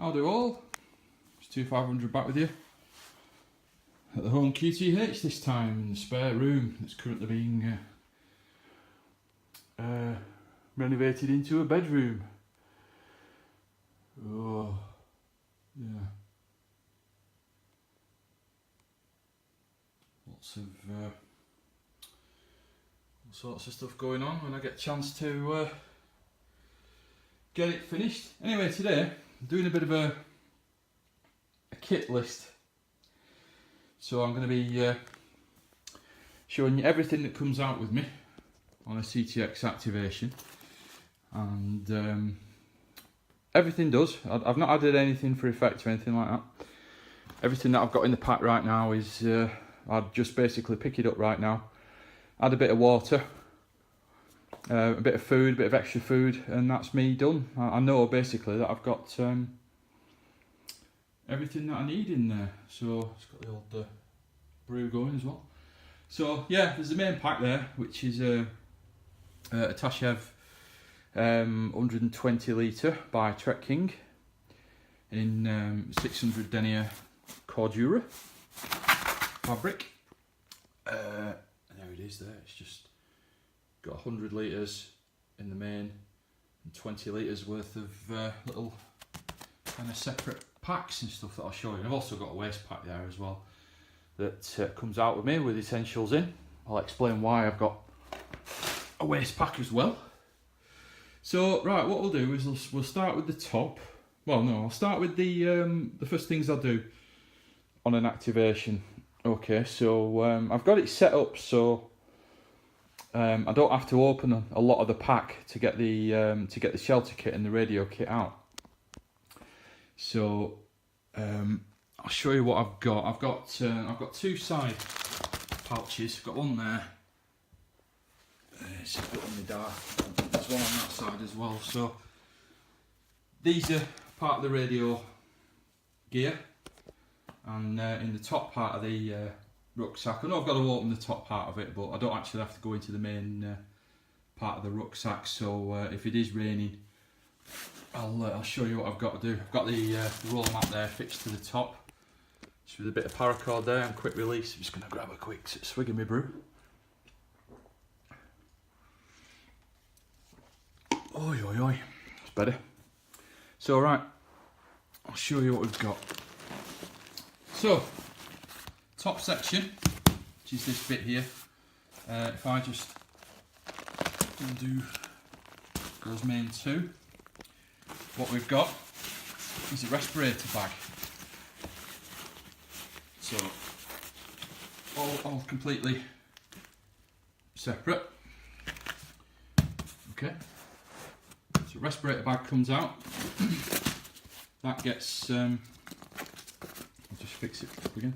Howdy all, it's 2500 back with you at the home QTH, this time in the spare room that's currently being renovated into a bedroom. Oh, yeah. Lots of all sorts of stuff going on when I get a chance to get it finished. Anyway, today I'm doing a bit of a kit list. So I'm going to be showing you everything that comes out with me on a CTX activation, and everything does. I've not added anything for effect or anything like that. Everything that I've got in the pack right now is I'd just basically pick it up right now, add a bit of water, a bit of food, a bit of extra food, and that's me done. I know basically that I've got everything that I need in there. So it's got the old brew going as well. So yeah, there's the main pack there, which is a Tashev 120 litre by Trek King in 600 denier Cordura fabric. There it is there, it's just got 100 litres in the main and 20 litres worth of little kind of separate packs and stuff that I'll show you. And I've also got a waste pack there as well that comes out with me with essentials in. I'll explain why I've got a waste pack as well. So right, what we'll do is we'll start with the top. Well, no, I'll start with the first things I'll do on an activation. Okay, so I've got it set up so I don't have to open a lot of the pack to get the shelter kit and the radio kit out. So I'll show you what I've got. I've got two side pouches. I've got one there. It's a bit in the dark. There's one on that side as well. So these are part of the radio gear, and in the top part of the rucksack. I know I've got to open the top part of it, but I don't actually have to go into the main part of the rucksack. So if it is raining, I'll show you what I've got to do. I've got the roll mat there fixed to the top, just with a bit of paracord there and quick release. I'm just going to grab a quick swig of my brew. Oi, oi, oi, it's better. So right, I'll show you what we've got. So, top section, which is this bit here. If I just undo those main two, what we've got is a respirator bag. So, all completely separate. Okay. So respirator bag comes out. That gets, I'll just fix it up again.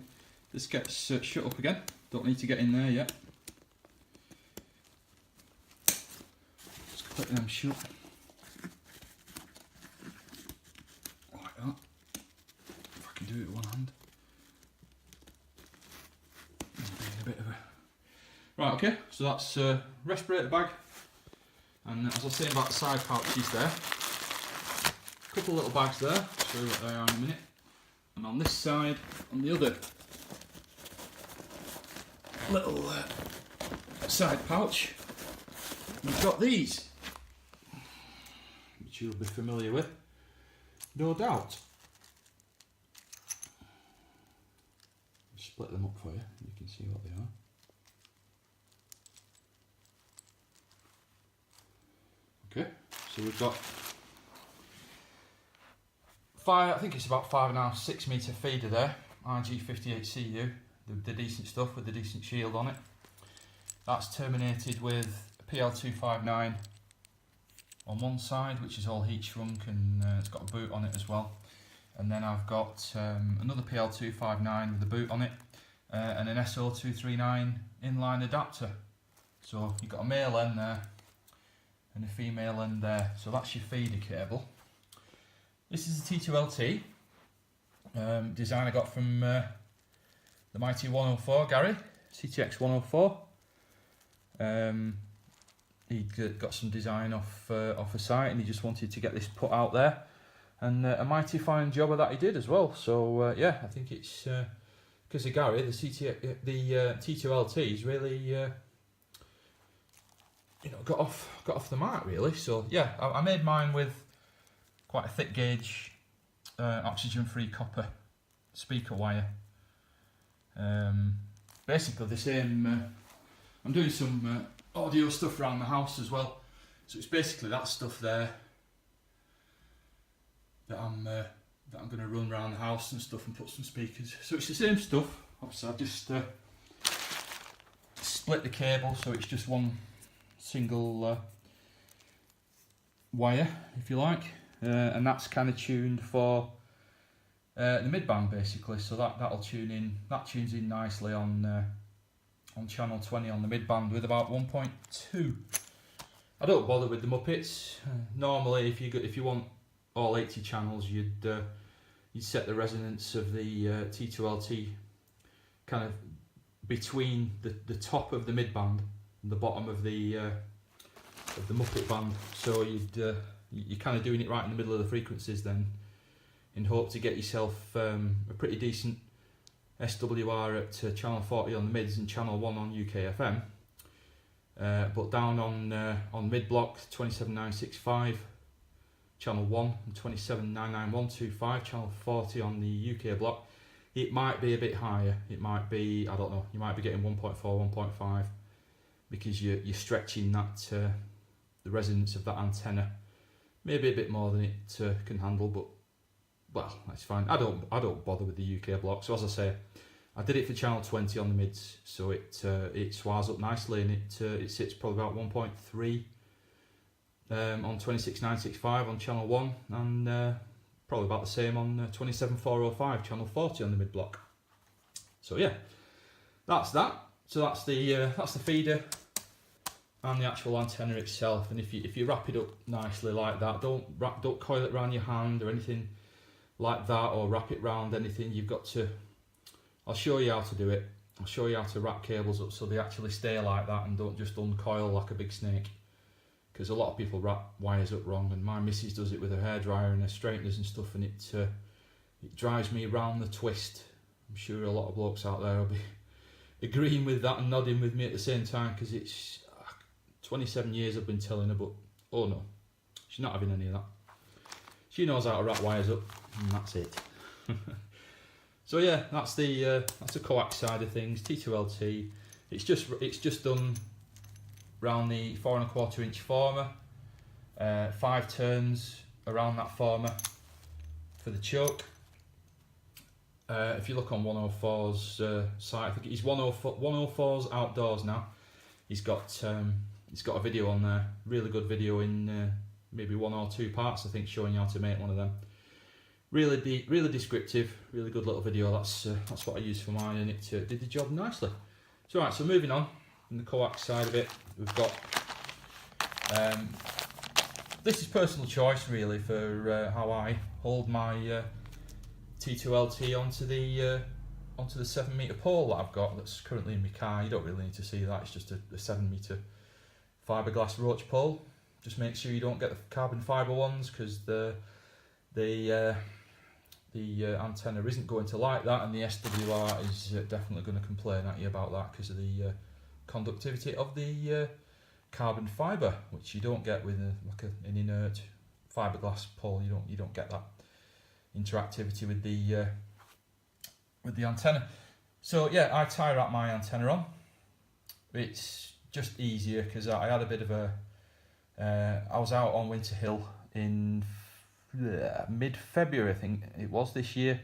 This gets shut up again. Don't need to get in there yet. Just click them shut. Like that. If I can do it with one hand. Being a bit of a... Right, okay, so that's respirator bag. And as I was saying about the side pouches there, a couple of little bags there, I'll show you what they are in a minute. And on this side, on the other little side pouch, we've got these, which you'll be familiar with, no doubt. I'll split them up for you, you can see what they are. Okay, so we've got I think it's about 5.5, 6 metre feeder there, RG58CU, the decent stuff with the decent shield on it. That's terminated with a PL259 on one side, which is all heat shrunk, and it's got a boot on it as well. And then I've got another PL259 with a boot on it, and an SO239 inline adapter. So you've got a male end there and a female end there. So that's your feeder cable. This is a T2LT design I got from the mighty 104, Gary, CTX104. He'd got some design off a site, and he just wanted to get this put out there. and a mighty fine job of that he did as well. So yeah, I think it's because of Gary, the T2LT's really you know, got off the mark really. So yeah, I made mine with quite a thick gauge oxygen-free copper speaker wire. Basically the same. I'm doing some audio stuff around the house as well, so it's basically that stuff there that I'm going to run around the house and stuff and put some speakers. So it's the same stuff. Obviously, I've just split the cable so it's just one single wire, if you like, and that's kind of tuned for the mid-band basically. So that'll tune in. That tunes in nicely on channel 20 on the mid-band with about 1.2. I don't bother with the Muppets. Normally, if you want all 80 channels, you'd set the resonance of the T2LT kind of between the top of the mid-band and the bottom of the Muppet band. So you're kind of doing it right in the middle of the frequencies then, in hope to get yourself a pretty decent SWR at channel 40 on the mids and channel 1 on UK FM, but down on mid block 27965 channel 1 and 2799125 channel 40 on the UK block, it might be a bit higher. It might be, I don't know, you might be getting 1.4, 1.5 because you're stretching that the resonance of that antenna maybe a bit more than it can handle, but well, that's fine. I don't bother with the UK block. So as I say, I did it for channel 20 on the mids, so it swars up nicely, and it sits probably about 1.3 on 26965 on channel 1, and probably about the same on 27405 channel 40 on the mid block. So yeah, that's that. So that's the feeder and the actual antenna itself. And if you wrap it up nicely like that, don't coil it around your hand or anything like that, or wrap it round anything. You've got to, I'll show you how to do it. I'll show you how to wrap cables up so they actually stay like that and don't just uncoil like a big snake, because a lot of people wrap wires up wrong, and my missus does it with her hairdryer and her straighteners and stuff, and it drives me round the twist. I'm sure a lot of blokes out there will be agreeing with that and nodding with me at the same time, because it's 27 years I've been telling her, but oh no, she's not having any of that. She knows how to wrap wires up, and that's it. So yeah, that's the coax side of things. T2LT. It's just done around the 4¼ inch former. 5 turns around that former for the choke. If you look on 104's site, I think he's 104's outdoors now. He's got a video on there, really good video in maybe 1 or 2 parts, I think, showing you how to make one of them. Really descriptive, really good little video. That's what I used for mine, and it did the job nicely. So right, so moving on, in the coax side of it, we've got this is personal choice really for how I hold my T2LT onto the 7 metre pole that I've got that's currently in my car. You don't really need to see that, it's just a 7 metre fiberglass roach pole. Just make sure you don't get the carbon fibre ones, because the antenna isn't going to like that, and the SWR is definitely going to complain at you about that because of the conductivity of the carbon fibre, which you don't get with an inert fiberglass pole. You don't get that interactivity with the antenna. So yeah, I tie wrap my antenna on. It's just easier because I had a bit of a I was out on Winter Hill in mid-February, I think it was, this year,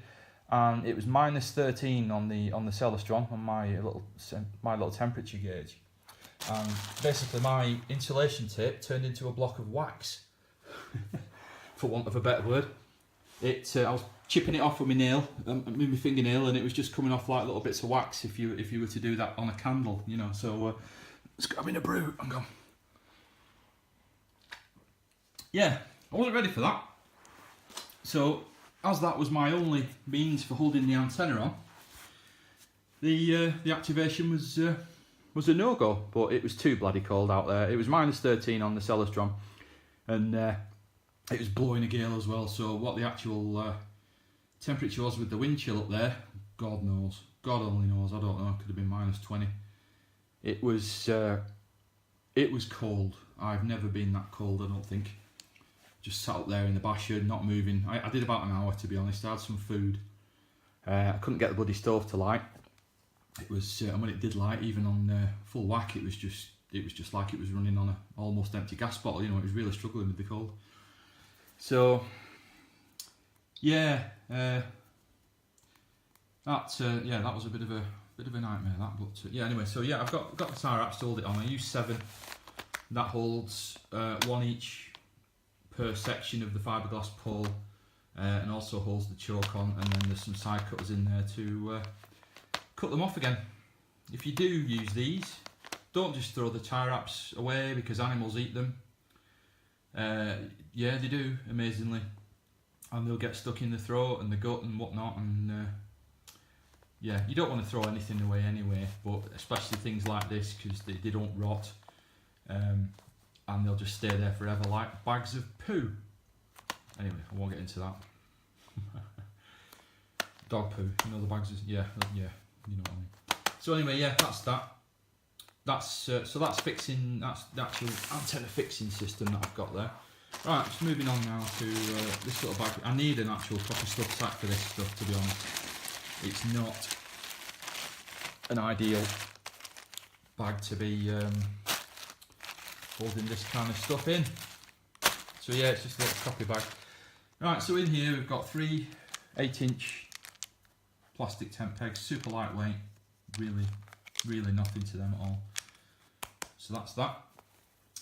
and it was -13 on the Celestron on my little temperature gauge, and basically my insulation tape turned into a block of wax, for want of a better word. I was chipping it off with my nail, with my fingernail, and it was just coming off like little bits of wax if you were to do that on a candle, you know. So let's grab in a brew and go. Yeah, I wasn't ready for that. So, as that was my only means for holding the antenna on, the activation was a no-go. But it was too bloody cold out there. It was -13 on the Celestron, and it was blowing a gale as well. So what the actual temperature was with the wind chill up there, God knows. God only knows. I don't know. It could have been -20. It was cold. I've never been that cold, I don't think. Just sat up there in the basher, not moving. I did about an hour, to be honest. I had some food. I couldn't get the bloody stove to light. It was, and when it did light, even on full whack, it was just like it was running on a almost empty gas bottle. You know, it was really struggling with the cold. So, yeah, that was a bit of a nightmare. That, but yeah, anyway. So yeah, I've got the tie wraps to hold it on. I use 7. That holds 1 each per section of the fiberglass pole, and also holds the choke on, and then there's some side cutters in there to cut them off again. If you do use these, don't just throw the tie wraps away because animals eat them. Yeah, they do, amazingly, and they'll get stuck in the throat and the gut and whatnot, and yeah, you don't want to throw anything away anyway, but especially things like this, because they don't rot, and they'll just stay there forever like bags of poo. Anyway, I won't get into that. Dog poo, you know the bags of, yeah, you know what I mean. So anyway, yeah, that's that. So that's fixing, that's the actual antenna fixing system that I've got there. Right, just moving on now to this little bag. I need an actual proper stuff sack for this stuff, to be honest. It's not an ideal bag to be holding this kind of stuff in. So yeah, it's just a little copy bag. Right, so in here we've got 3 8-inch plastic tent pegs, super lightweight, really nothing to them at all. So that's that.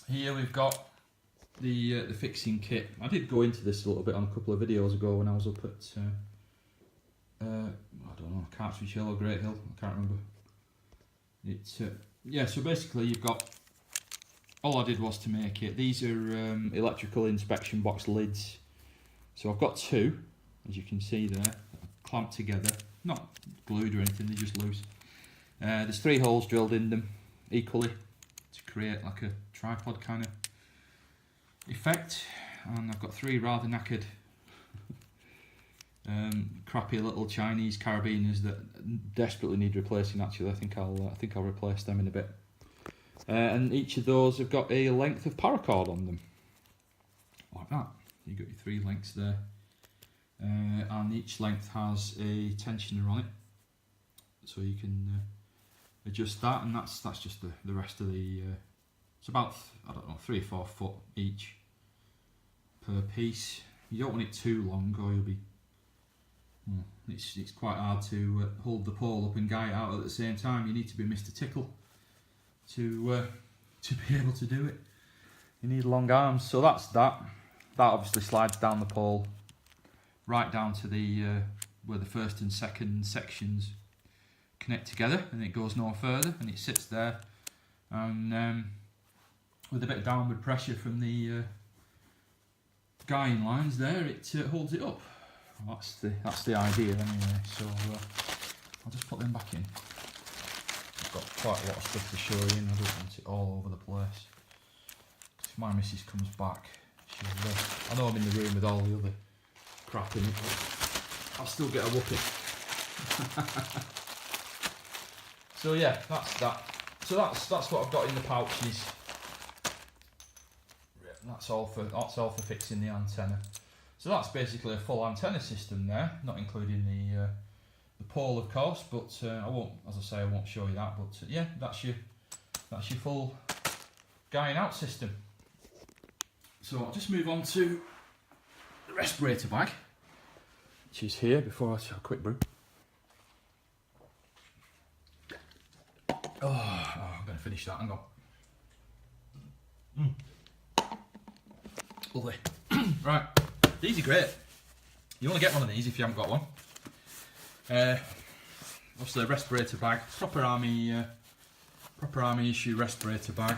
Here we've got the fixing kit. I did go into this a little bit on a couple of videos ago when I was up at I don't know, Cartridge Hill or Great Hill, I can't remember. It's yeah, so basically you've got, all I did was to make it. These are electrical inspection box lids. So I've got 2, as you can see there, clamped together, not glued or anything, they're just loose. There's 3 holes drilled in them equally to create like a tripod kind of effect, and I've got 3 rather knackered crappy little Chinese carabiners that desperately need replacing. Actually, I think I'll replace them in a bit. And each of those have got a length of paracord on them, like that. You've got your 3 lengths there, and each length has a tensioner on it, so you can adjust that, and that's just the rest of the. It's about, I don't know, 3 or 4 foot each per piece. You don't want it too long, or you'll be. It's quite hard to hold the pole up and guy it out at the same time. You need to be Mr. Tickle to be able to do it. You need long arms. So that's that. That obviously slides down the pole right down to the where the first and second sections connect together, and it goes no further, and it sits there, and with a bit of downward pressure from the guying lines there, it holds it up. Well, that's the idea anyway. So I'll just put them back in. I've got quite a lot of stuff to show you, and I don't want it all over the place. If my missus comes back, I know I'm in the room with all the other crap in it, but I'll still get a whooping. So yeah, that's that. So that's what I've got in the pouches. That's all for fixing the antenna. So that's basically a full antenna system there, not including the pole, of course. But I won't, as I say, I won't show you that. But yeah, that's your full guying out system. So I'll just move on to the respirator bag, which is here before I have a quick brew. Oh, I'm going to finish that. Hang on. Lovely. Right, these are great. You want to get one of these if you haven't got one. Obviously a respirator bag, proper army issue respirator bag.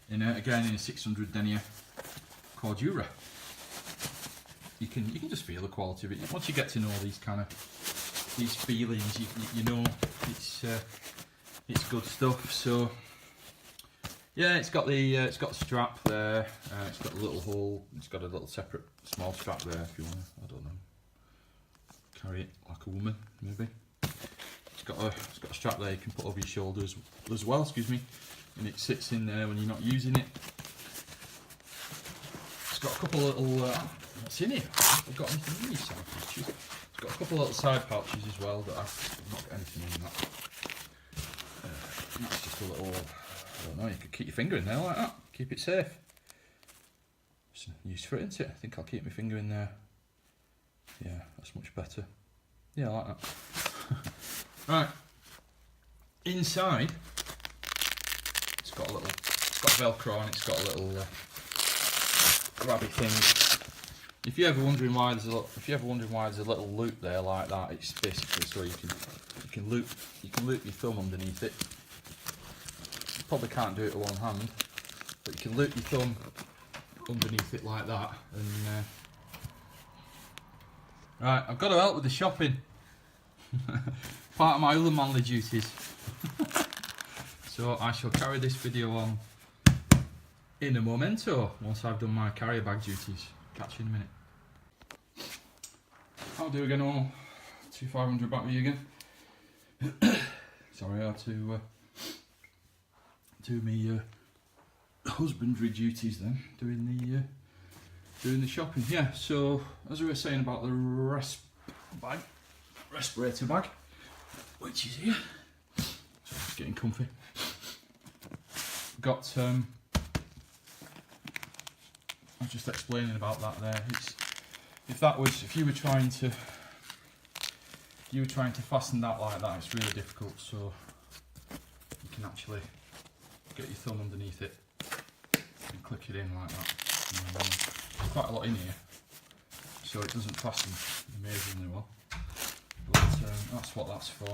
Again in a 600 denier Cordura. You can just feel the quality of it. Once you get to know these feelings, you know it's good stuff. So Yeah, it's got the strap there. It's got a little hole. It's got a little separate small strap there if you want to, I don't know, carry it like a woman maybe. It's got a strap there you can put over your shoulders as well. Excuse me, and it sits in there when you're not using it. It's got a couple of little. What's in here? I've got anything in these side pouches. It's got a couple of little side pouches as well that I've not got anything in that. That's just a little. I don't know, you could keep your finger in there like that, keep it safe. It's used for it, isn't it? I think I'll keep my finger in there. Yeah, that's much better. Yeah, I like that. Right, inside, it's got Velcro and it's got a little grabby thing. If you're ever wondering why there's a little loop there like that, it's basically so you can loop your thumb underneath it. Probably can't do it with one hand, but you can loop your thumb underneath it like that. And right, I've got to help with the shopping. Part of my other manly duties. So I shall carry this video on in a momento once I've done my carrier bag duties. Catch you in a minute. I'll do again all 2500 battery again. Sorry, I had to do me husbandry duties then, doing the shopping. Yeah, so as we were saying about the respirator bag, which is here. So I'm just getting comfy. Got I was just explaining about that there. If you were trying to fasten that like that, it's really difficult. So you can actually get your thumb underneath it and click it in like that. There's quite a lot in here, so it doesn't fasten amazingly well. But that's what that's for.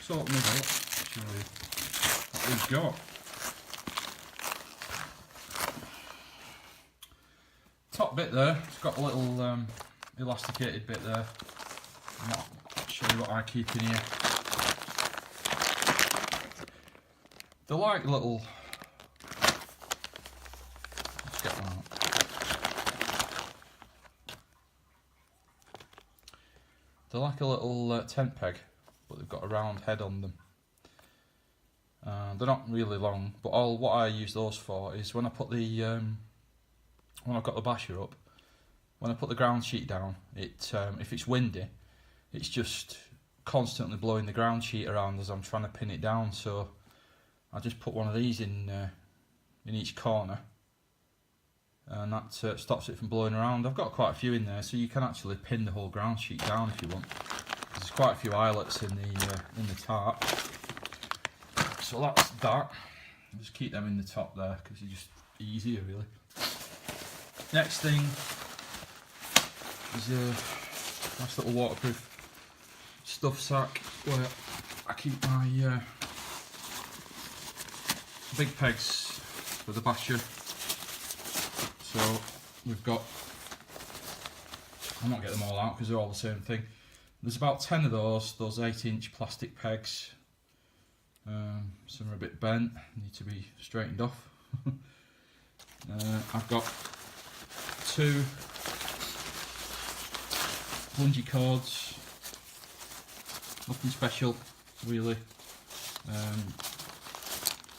So open it up, show you what we've got. Top bit there, it's got a little elasticated bit there. I'll show you what I keep in here. They're like little. Let's get one out. They're like a little tent peg, but they've got a round head on them. They're not really long, but what I use those for is when I put the when I've got the basher up, when I put the ground sheet down, if it's windy, it's just constantly blowing the ground sheet around as I'm trying to pin it down. So I just put one of these in each corner, and that stops it from blowing around. I've got quite a few in there, so you can actually pin the whole ground sheet down if you want. There's quite a few eyelets in the tarp, so that's that. Just keep them in the top there because it's just easier really. Next thing is a nice little waterproof stuff sack where I keep my big pegs for the basher. So we've got, I'm not getting them all out because they're all the same thing. There's about 10 of those 8-inch plastic pegs. Some are a bit bent, need to be straightened off. I've got 2 bungee cords, nothing special really.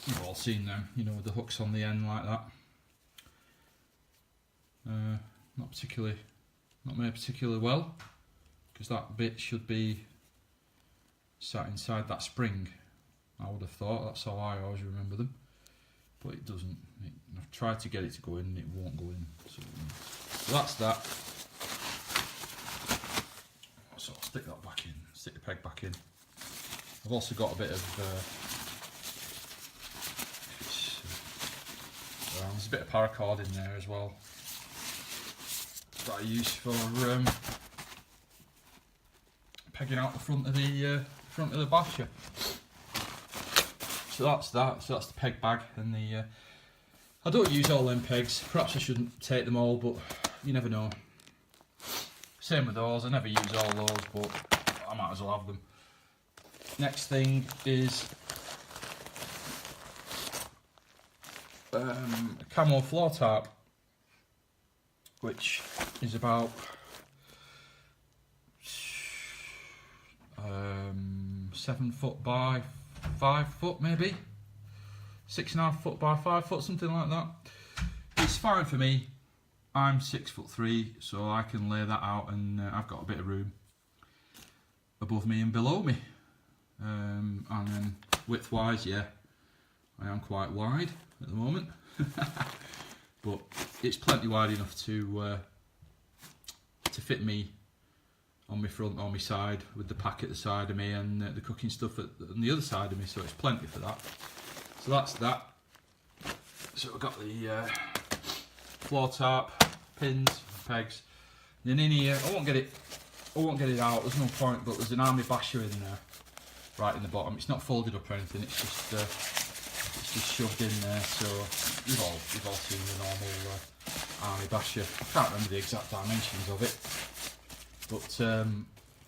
You've all seen them, you know, with the hooks on the end like that. Not made particularly well, because that bit should be sat inside that spring. I would have thought, that's how I always remember them, but it doesn't. I've tried to get it to go in and it won't go in. So that's that. So I'll stick that back in, stick the peg back in. I've also got a bit of there's a bit of paracord in there as well that I use for pegging out the front of the basher. So that's that. So that's the peg bag and the. I don't use all them pegs. Perhaps I shouldn't take them all, but you never know. Same with those. I never use all those, but I might as well have them. Next thing is a camo floor tarp, which is about 7 foot by 5 foot, maybe 6.5 foot by 5 foot, something like that. It's fine for me. I'm 6'3", so I can lay that out, and I've got a bit of room above me and below me. And then width wise, yeah, I am quite wide at the moment, but it's plenty wide enough to fit me on my front or my side, with the pack at the side of me and the cooking stuff on the other side of me, so it's plenty for that. So that's that. So I've got the floor tarp, pins, pegs. And then in here, I won't get it out, there's no point, but there's an army basher in there, right in the bottom. It's not folded up or anything, it's just shoved in there. So you've all seen the normal army basher. I can't remember the exact dimensions of it, but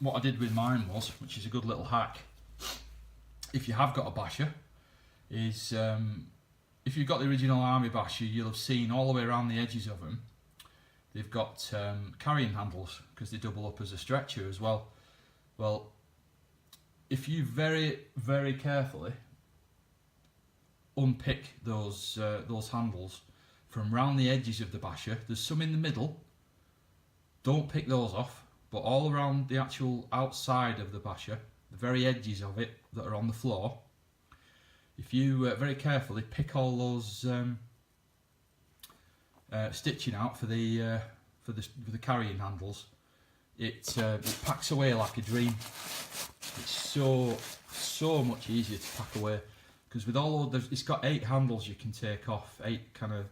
what I did with mine was, which is a good little hack, if you have got a basher, is if you've got the original army basher, you'll have seen all the way around the edges of them, they've got carrying handles, because they double up as a stretcher as well. Well, if you very, very carefully unpick those handles from round the edges of the basher, there's some in the middle, don't pick those off, but all around the actual outside of the basher, the very edges of it that are on the floor, if you very carefully pick all those stitching out for the carrying handles, it packs away like a dream. It's so much easier to pack away, because with all of it's got 8 handles you can take off, 8 kind of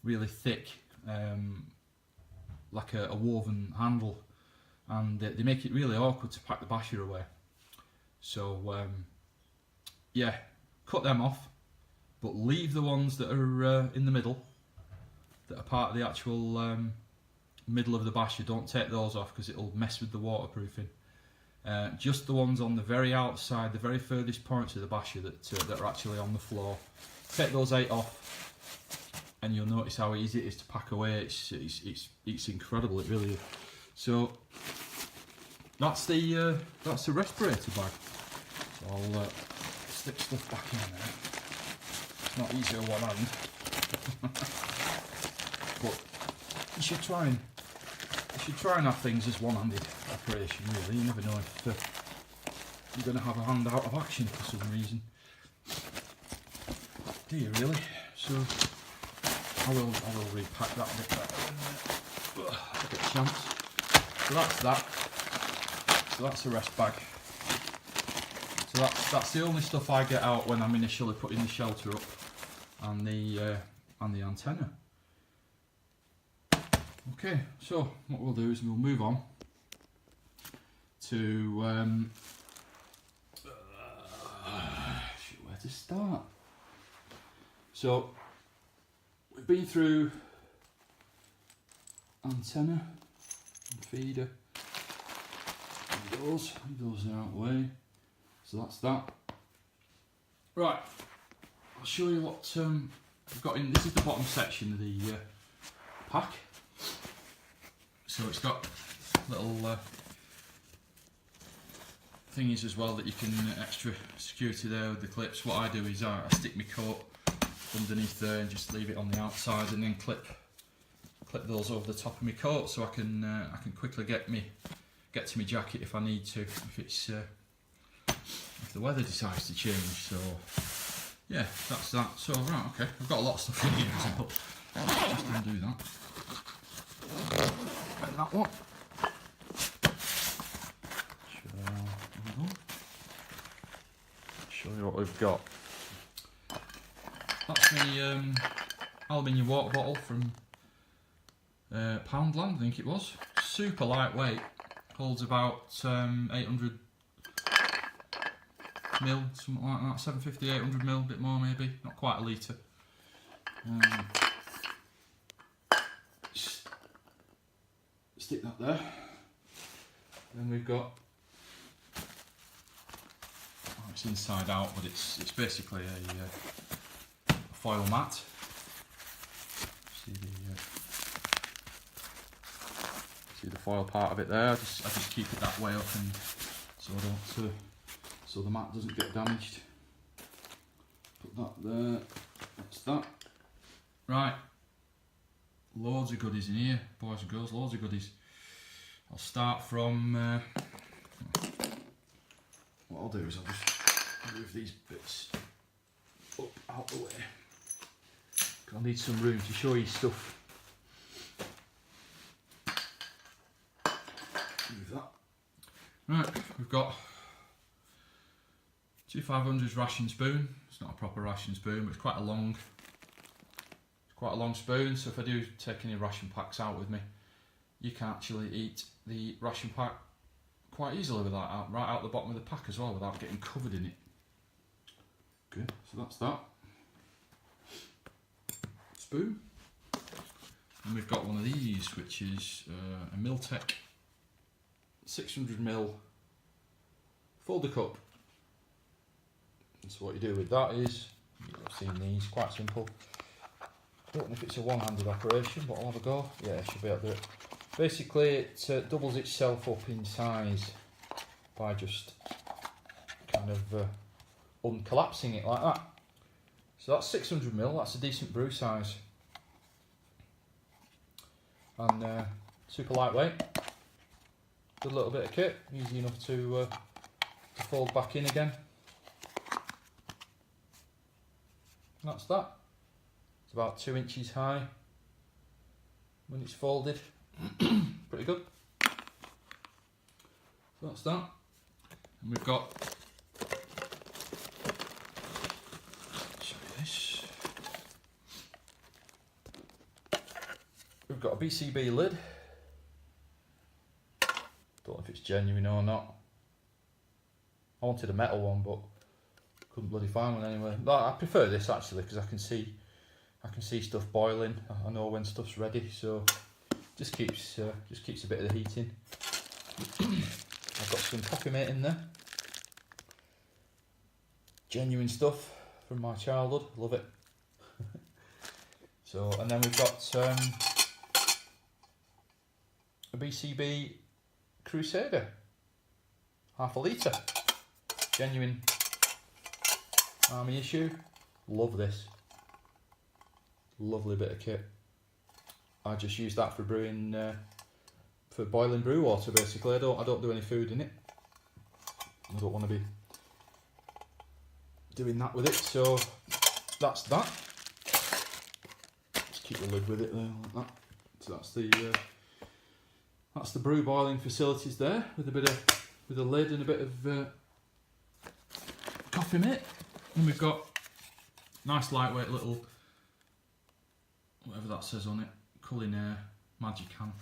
really thick, like a woven handle, and they make it really awkward to pack the basher away. So yeah, cut them off, but leave the ones that are in the middle, that are part of the actual middle of the basher. Don't take those off, because it'll mess with the waterproofing. Just the ones on the very outside, the very furthest points of the basher that are actually on the floor. Take those 8 off, and you'll notice how easy it is to pack away. It's incredible, it really is. So that's the respirator bag. So I'll stick stuff back in there. It's not easy with one hand, but you should try and have things as one-handed operation, really. You never know if you're going to have a hand out of action for some reason. Do you really? So I will repack that a bit better when I get a chance. So that's that. So that's the rest bag. So that's the only stuff I get out when I'm initially putting the shelter up and the antenna. Okay, so what we'll do is we'll move on to where to start. So we've been through antenna and feeder, and those are out of the way. So that's that. Right, I'll show you what we've got in. This is the bottom section of the pack. So it's got little thingies as well that you can extra security there with the clips. What I do is I stick my coat underneath there and just leave it on the outside, and then clip those over the top of my coat, so I can quickly get to my jacket if I need to, if the weather decides to change. So yeah, that's that. So right, okay, I've got a lot of stuff in here as well. Just undo that. And that one. Show you what we've got. That's my aluminium water bottle from Poundland, I think it was. Super lightweight, holds about 800 mil, something like that. 750, 800 mil, a bit more maybe, not quite a litre. Stick that there. Then we've got, it's inside out, but it's basically a foil mat. see the foil part of it there. I just keep it that way up, and so I don't so the mat doesn't get damaged. Put that there. That's that. Right. Loads of goodies in here, boys and girls. Loads of goodies. I'll start from. What I'll do is I'll just move these bits up out the way. I need some room to show you stuff. Move that. Right, we've got 2500's ration spoon. It's not a proper ration spoon, but it's quite a long spoon. So if I do take any ration packs out with me, you can actually eat the ration pack quite easily with that out, right out the bottom of the pack as well, without getting covered in it. Okay, so that's that. Spoon. And we've got one of these, which is a Miltech 600ml folder cup. And so what you do with that is, you've seen these, quite simple. I don't know if it's a one-handed operation, but I'll have a go. Yeah, I should be able to do it. Basically, it doubles itself up in size by just kind of uncollapsing it like that. So that's 600ml, that's a decent brew size. And super lightweight. Good little bit of kit, easy enough to fold back in again. And that's that. It's about 2 inches high when it's folded. Pretty good. So that's that. And we've got, show you this. We've got a BCB lid. Don't know if it's genuine or not. I wanted a metal one, but couldn't bloody find one anyway. No, I prefer this actually because I can see stuff boiling. I know when stuff's ready, so just keeps a bit of the heat in. I've got some Coffee Mate in there. Genuine stuff from my childhood. Love it. So, and then we've got a BCB Crusader, 1/2 litre. Genuine army issue. Love this. Lovely bit of kit. I just use that for brewing, for boiling brew water basically. I don't do any food in it. I don't want to be doing that with it, so that's that. Just keep the lid with it there like that. So that's the brew boiling facilities there, with a lid and a bit of Coffee Mate. And we've got nice lightweight little, whatever that says on it, Culinaire Magic Can.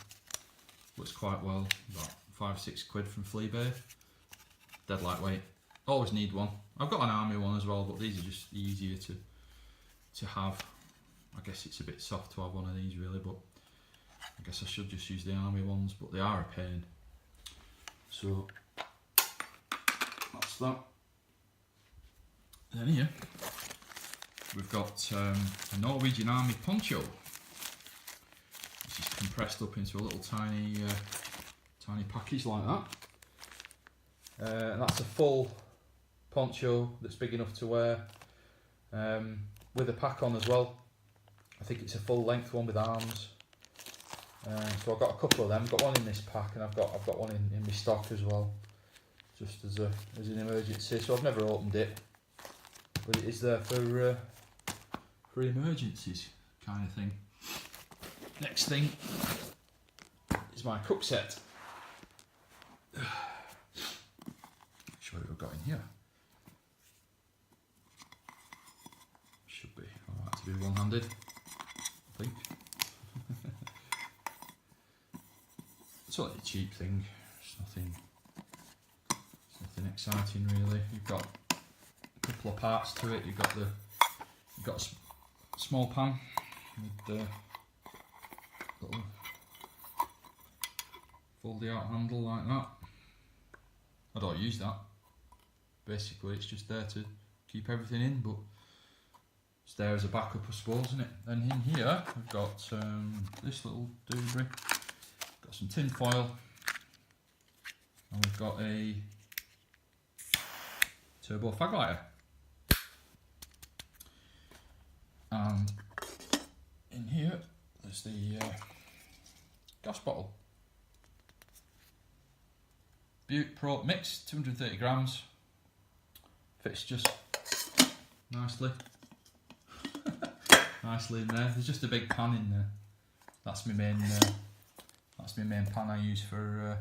Works quite well, about 5-6 quid from Fleabay. Dead lightweight. Always need one. I've got an army one as well, but these are just easier to have. I guess it's a bit soft to have one of these really, but I guess I should just use the army ones, but they are a pain. So that's that. And then here we've got a Norwegian Army Poncho, which is compressed up into a little tiny package like that. And that's a full poncho that's big enough to wear with a pack on as well. I think it's a full length one with arms. So I've got a couple of them. I've got one in this pack, and I've got one in my stock as well, just as an emergency. So I've never opened it, but it is there for emergencies kind of thing. Next thing is my cook set. Show you what I've got in here. Should be alright to do one-handed, I think. It's only a cheap thing. It's nothing exciting really. You've got a couple of parts to it. You've got a small pan with the little foldy out handle like that. I don't use that. Basically, it's just there to keep everything in, but it's there as a backup, I suppose, isn't it? Then in here we've got this little doobry, got some tin foil, and we've got a turbo fag lighter. And in here there's the gas bottle. Butte Pro Mix, 230 grams. Fits just nicely. Nicely in there. There's just a big pan in there. That's my main pan I use for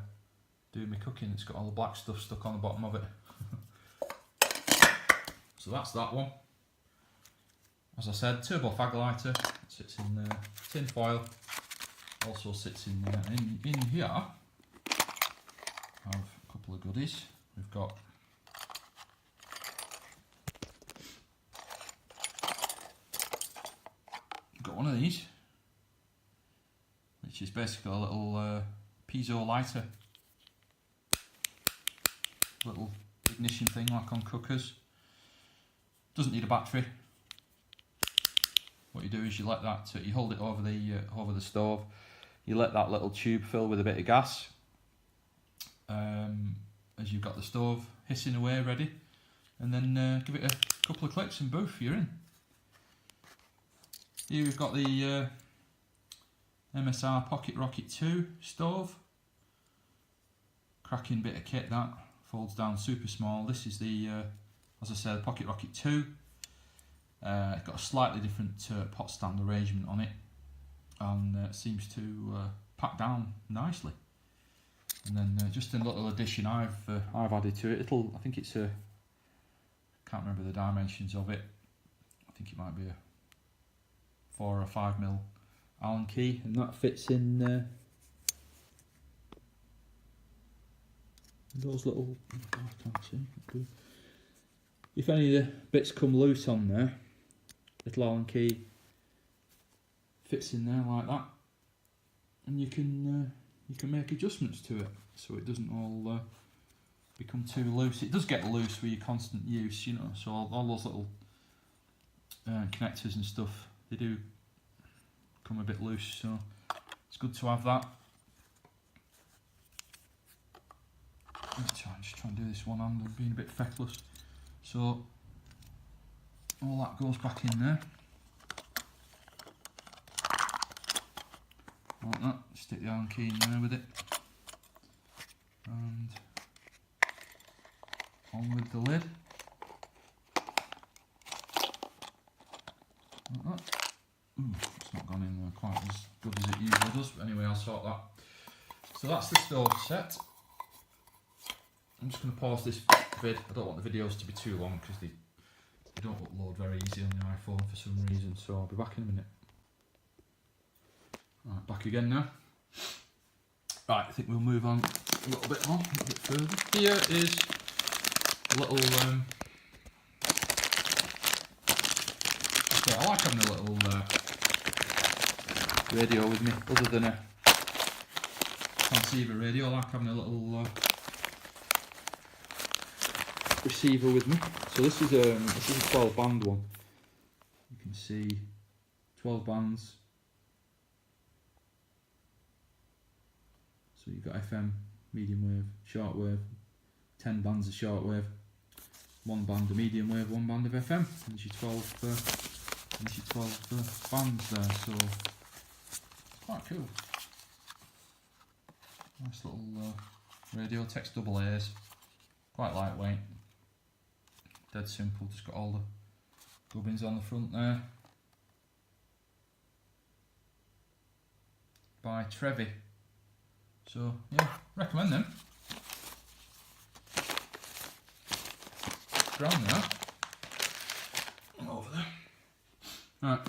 doing my cooking. It's got all the black stuff stuck on the bottom of it. So that's that one. As I said, turbo fag lighter. It sits in there. Tin foil also sits in there. In here I have a couple of goodies. We've got one of these, which is basically a little piezo lighter, little ignition thing like on cookers. Doesn't need a battery. What you do is you let that, you hold it over the stove, you let that little tube fill with a bit of gas. As you've got the stove hissing away ready, and then give it a couple of clicks and boof, you're in. Here we've got the Msr Pocket Rocket 2 stove. Cracking bit of kit, that folds down super small. This is the, as I said, Pocket Rocket 2. It's got a slightly different pot stand arrangement on it, and it seems to pack down nicely. And then just a little addition I've added to it. I think it's a, can't remember the dimensions of it. I think it might be a 4 or 5mm Allen key, and that fits in those little, I can't see. If any of the bits come loose on there, little Allen key fits in there like that, and you can make adjustments to it so it doesn't all become too loose. It does get loose with your constant use, you know, so all those little connectors and stuff, they do come a bit loose, so it's good to have that. I'm just trying to do this one hand and being a bit feckless. So all that goes back in there. Like that. Stick the Allen key in there with it. And on with the lid. Like that. Ooh, it's not gone in there quite as good as it usually does, but anyway, I'll sort that. So that's the stove set. I'm just going to pause this vid. I don't want the videos to be too long because they don't upload very easy on the iPhone for some reason, so I'll be back in a minute. Right, back again now. Right, I think we'll move on a little bit further. Here is a little okay, I like having a little radio with me, other than a transceiver radio. I like having a little receiver with me. So this is a 12 band one. You can see 12 bands. So you've got FM, medium wave, short wave, 10 bands of short wave, 1 band of medium wave, 1 band of FM. There's your 12 bands there, so it's quite cool. Nice little radio, takes double A's, quite lightweight, dead simple, just got all the gubbins on the front there. By Trevi. So yeah, recommend them. Ground there. And over there. Right,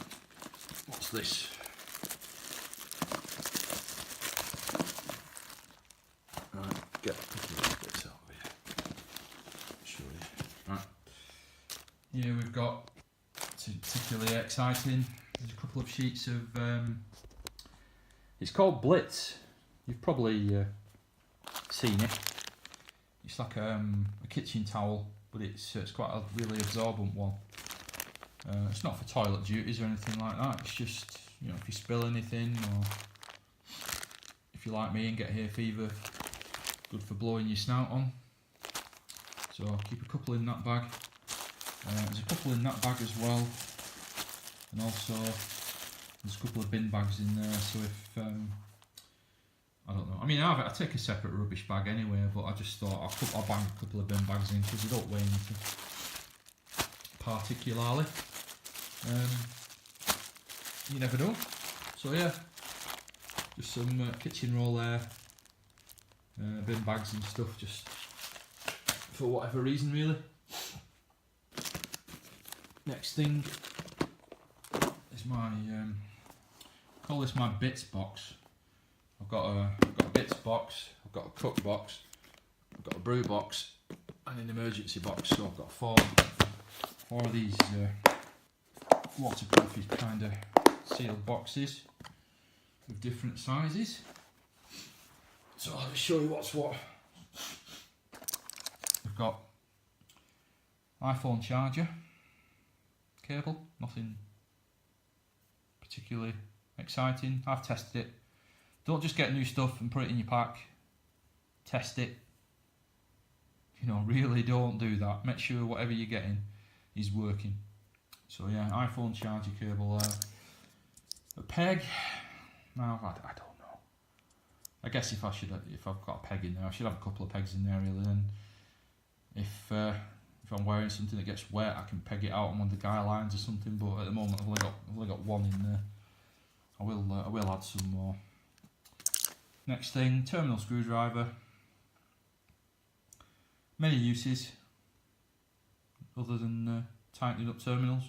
what's this? Right, get a couple of bits out of here. Show you. Right. Here we've got, it's particularly exciting, there's a couple of sheets of, it's called Blitz. You've probably seen it. It's like a kitchen towel, but it's quite a really absorbent one. It's not for toilet duties or anything like that. It's just, you know, if you spill anything, or if you're like me and get hay fever, good for blowing your snout on. So I'll keep a couple in that bag. There's a couple in that bag as well, and also there's a couple of bin bags in there. So if I don't know, I mean, I take a separate rubbish bag anyway, but I just thought I'll bang a couple of bin bags in because they don't weigh anything particularly. You never know. So yeah, just some kitchen roll there, bin bags and stuff, just for whatever reason really. Next thing is my, call this my bits box. I've got a bits box, I've got a cook box, I've got a brew box and an emergency box. So I've got four of these waterproof kind of sealed boxes with different sizes. So I'll just show you what's what. We've got iPhone charger cable, nothing particularly exciting. I've tested it. Don't just get new stuff and put it in your pack. Test it. You know, really don't do that. Make sure whatever you're getting is working. So yeah, iPhone charger cable there. A peg. Now I don't know. I guess if I've got a peg in there, I should have a couple of pegs in there really. Then if I'm wearing something that gets wet, I can peg it out on one of the guy lines or something. But at the moment, I've only got one in there. I will add some more. Next thing, terminal screwdriver. Many uses other than tightening up terminals.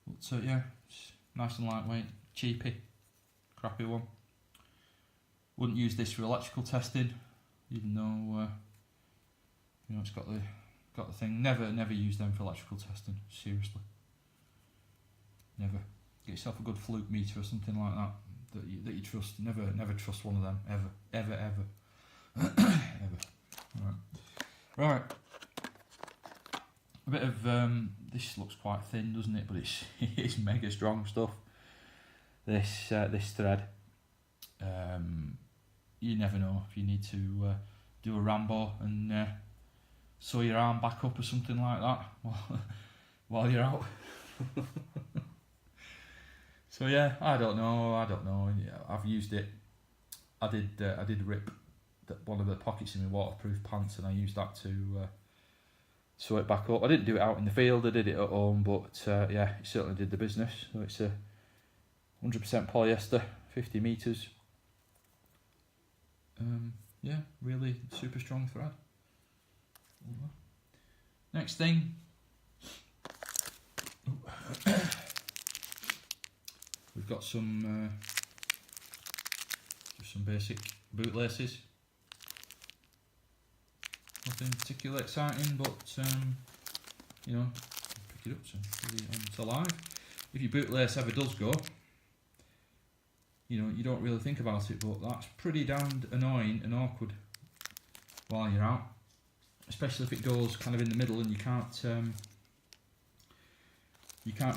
But yeah, it's nice and lightweight, cheapy, crappy one. Wouldn't use this for electrical testing, even though you know, it's got the thing. Never use them for electrical testing. Seriously, never. Get yourself a good fluke meter or something like that that you trust. Never trust one of them ever. Ever. Right. A bit of this looks quite thin, doesn't it? But it's mega strong stuff. This thread. You never know if you need to do a Rambo and sew your arm back up or something like that while you're out. So yeah, I don't know. Yeah, I've used it. I did rip one of the pockets in my waterproof pants, and I used that to sew it back up. I didn't do it out in the field. I did it at home, but yeah, it certainly did the business. So it's a 100% polyester, 50 meters. Yeah, really super strong thread. Next thing. We've got some just some basic boot laces. Nothing particularly exciting, but you know, pick it up it's alive. If your boot lace ever does go, you know, you don't really think about it, but that's pretty damned annoying and awkward while you're out, especially if it goes kind of in the middle and you can't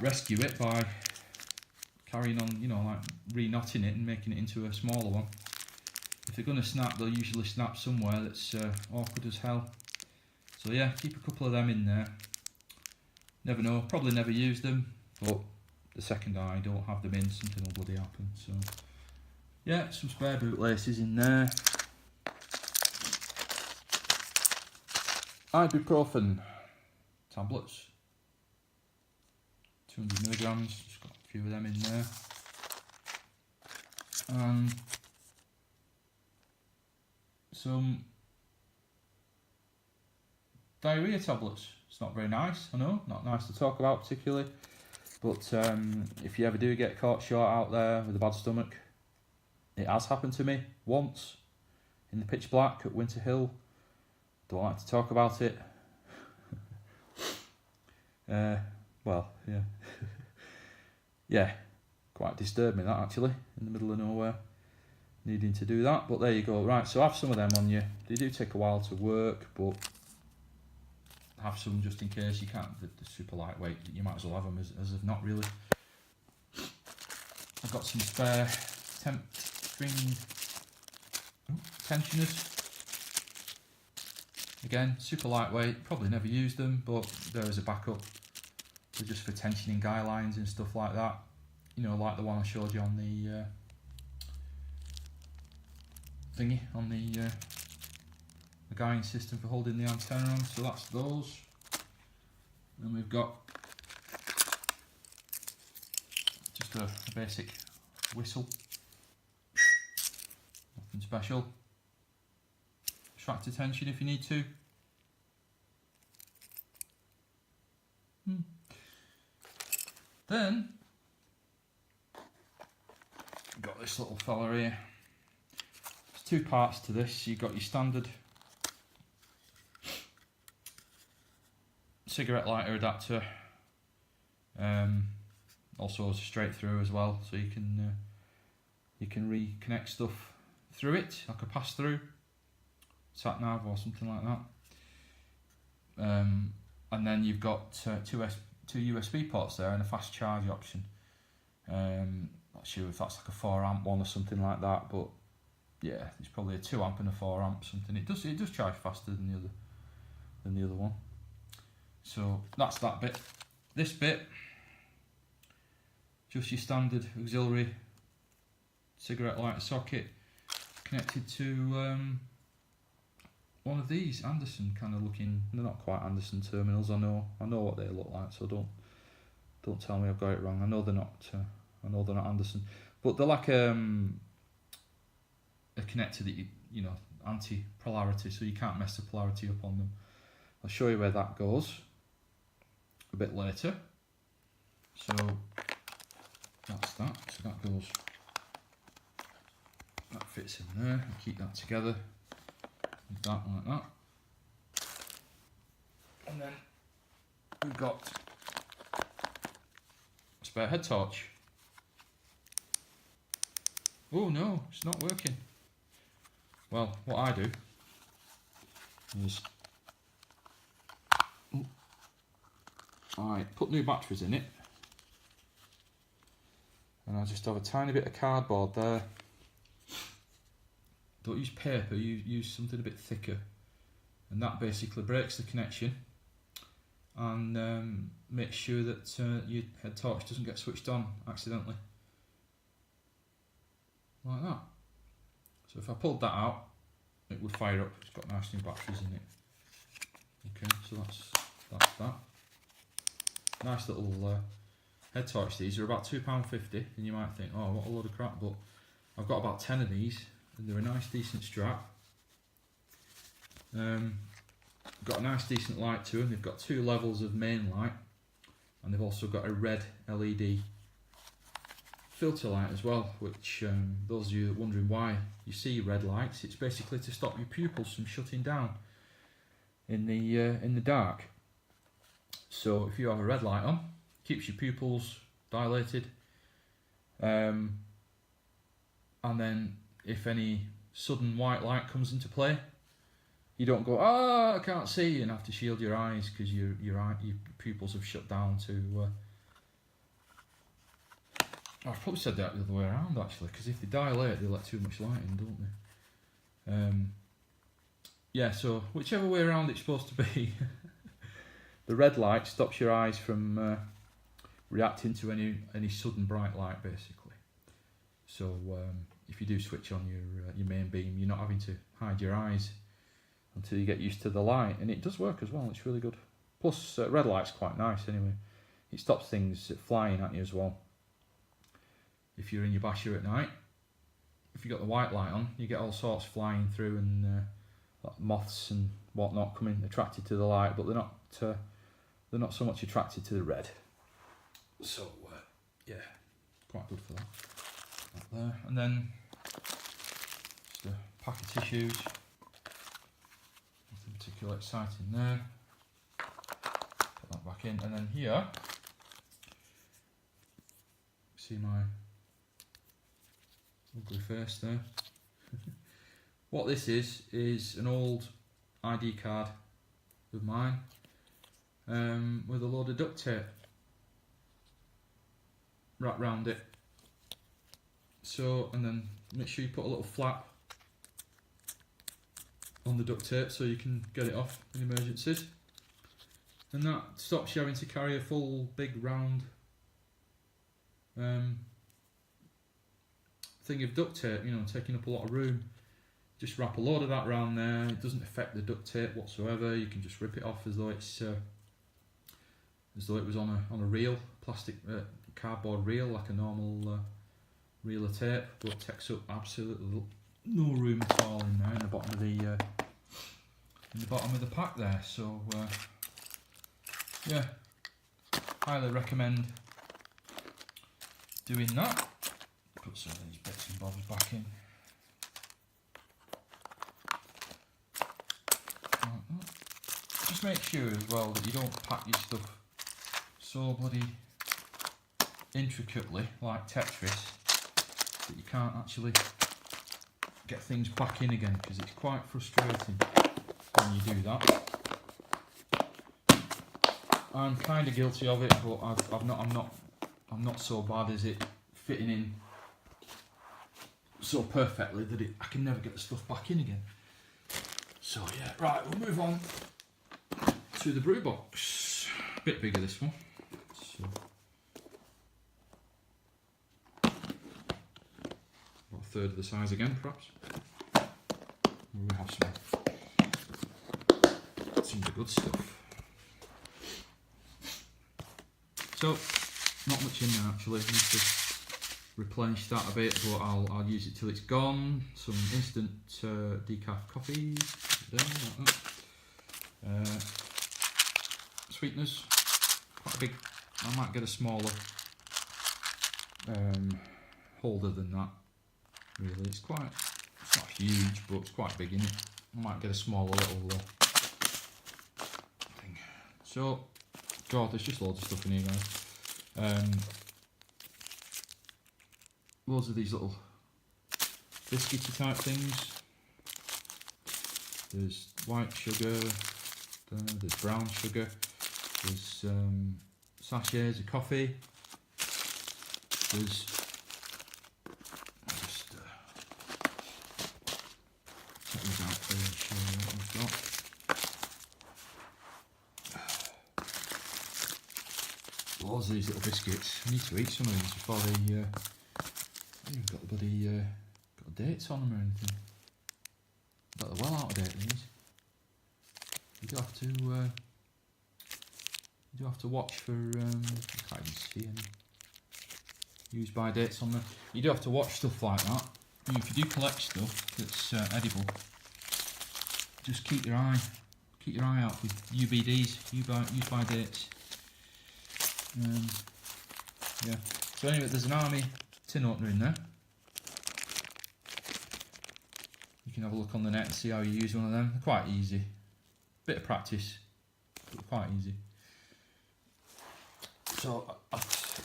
rescue it by carrying on, you know, like re-knotting it and making it into a smaller one. If they're going to snap, they'll usually snap somewhere that's awkward as hell. So yeah, keep a couple of them in there. Never know, probably never use them, but the second I don't have them in, something will bloody happen. So yeah, some spare boot laces in there. Ibuprofen tablets, 200 milligrams, just got a few of them in there. And some diarrhea tablets. It's not very nice, I know, not nice to talk about particularly, but if you ever do get caught short out there with a bad stomach, it has happened to me once in the pitch black at Winter Hill. Don't like to talk about it. Well, yeah. Yeah, quite disturbed me that actually, in the middle of nowhere, needing to do that. But there you go. Right, so have some of them on you. They do take a while to work, but have some just in case. You can't, they're super lightweight, you might as well have them as if not really. I've got some spare string tensioners. Again, super lightweight, probably never used them, but there is a backup. They're just for tensioning guy lines and stuff like that. You know, like the one I showed you on the thingy, on the guying system for holding the antenna on. So that's those. Then we've got just a basic whistle, nothing special. Tractor tension if you need to. Then you've got this little fella here. There's two parts to this. You've got your standard cigarette lighter adapter, also straight through as well, so you can reconnect stuff through it, like a pass through sat nav or something like that. And then you've got two USB ports there and a fast charge option. Not sure if that's like a 4 amp one or something like that, but yeah, it's probably a 2 amp and a 4 amp something. It does charge faster than the other one. So that's that bit. This bit, just your standard auxiliary cigarette lighter socket connected to one of these Anderson kind of looking. They're not quite Anderson terminals. I know what they look like, so don't tell me I've got it wrong. I know they're not. I know they're not Anderson, but they're like a connector that you know, anti-polarity, so you can't mess the polarity up on them. I'll show you where that goes a bit later. So that's that. So that goes. That fits in there. I'll keep that together. With that like that. And then we've got a spare head torch. Oh no, it's not working. Well, what I do is I put new batteries in it, and I just have a tiny bit of cardboard there. Don't use paper, use something a bit thicker, and that basically breaks the connection and makes sure that your head torch doesn't get switched on accidentally. Like that. So if I pulled that out, it would fire up. It's got nice new batteries in it. Okay, so that's that. Nice little head torch. These are about £2.50, and you might think, oh, what a load of crap, but I've got about 10 of these, and they're a nice decent strap. Got a nice decent light to them. They've got 2 levels of main light, and they've also got a red LED filter light as well, which those of you wondering why you see red lights, it's basically to stop your pupils from shutting down in the dark. So if you have a red light on, keeps your pupils dilated, and then if any sudden white light comes into play, you don't go, oh, I can't see, and have to shield your eyes because your pupils have shut down to. I've probably said that the other way around actually, because if they dilate, they let too much light in, don't they? Yeah, so whichever way around it's supposed to be, the red light stops your eyes from reacting to any sudden bright light, basically. So if you do switch on your main beam, you're not having to hide your eyes until you get used to the light, and it does work as well. It's really good. Plus, red light's quite nice anyway. It stops things flying at you as well. If you're in your basher at night, if you've got the white light on, you get all sorts flying through, and like moths and whatnot coming attracted to the light, but they're not so much attracted to the red. So yeah, quite good for that. Right there, and then just a pack of tissues. Nothing particularly exciting there. Put that back in, and then here, see my ugly face there. What this is an old ID card of mine. with a load of duct tape wrapped round it. So, and then make sure you put a little flap on the duct tape so you can get it off in emergencies. And that stops you having to carry a full big round thing of duct tape, you know, taking up a lot of room. Just wrap a load of that around there. It doesn't affect the duct tape whatsoever. You can just rip it off as though it's as though it was on a reel, plastic cardboard reel, like a normal reel of tape, but it takes up absolutely no room at all in there in the bottom of the pack there. So yeah, highly recommend doing that. Put some of these bits and bobs back in. Just make sure as well that you don't pack your stuff so bloody intricately like Tetris that you can't actually get things back in again, because it's quite frustrating when you do that. I'm kind of guilty of it, but I'm not so bad as it fitting in so perfectly that I can never get the stuff back in again. So yeah, right, we'll move on to the brew box. A bit bigger this one. So about a third of the size again, perhaps. We have some of the good stuff. So not much in there actually. I need to replenish that a bit, but I'll use it till it's gone. Some instant decaf coffee there, like that. Sweeteners, quite a big. I might get a smaller holder than that. Really, it's not huge, but it's quite big in it. I might get a smaller little thing. So, God, there's just loads of stuff in here, guys. Loads of these little biscuity type things. There's white sugar, there's brown sugar, there's sachets of coffee, there's just set these out there and show you what we've got. Loads of these little biscuits. I need to eat some of these before they haven't got the bloody got dates on them or anything. But they're well out of date, these. You do have to watch for I can't even see any use by dates on them. You do have to watch stuff like that. I mean, if you do collect stuff that's edible, just keep your eye out for UBDs, use by dates. Yeah. So anyway, there's an Army tin opener in there. You can have a look on the net and see how you use one of them. They're quite easy. Bit of practice, but quite easy. So,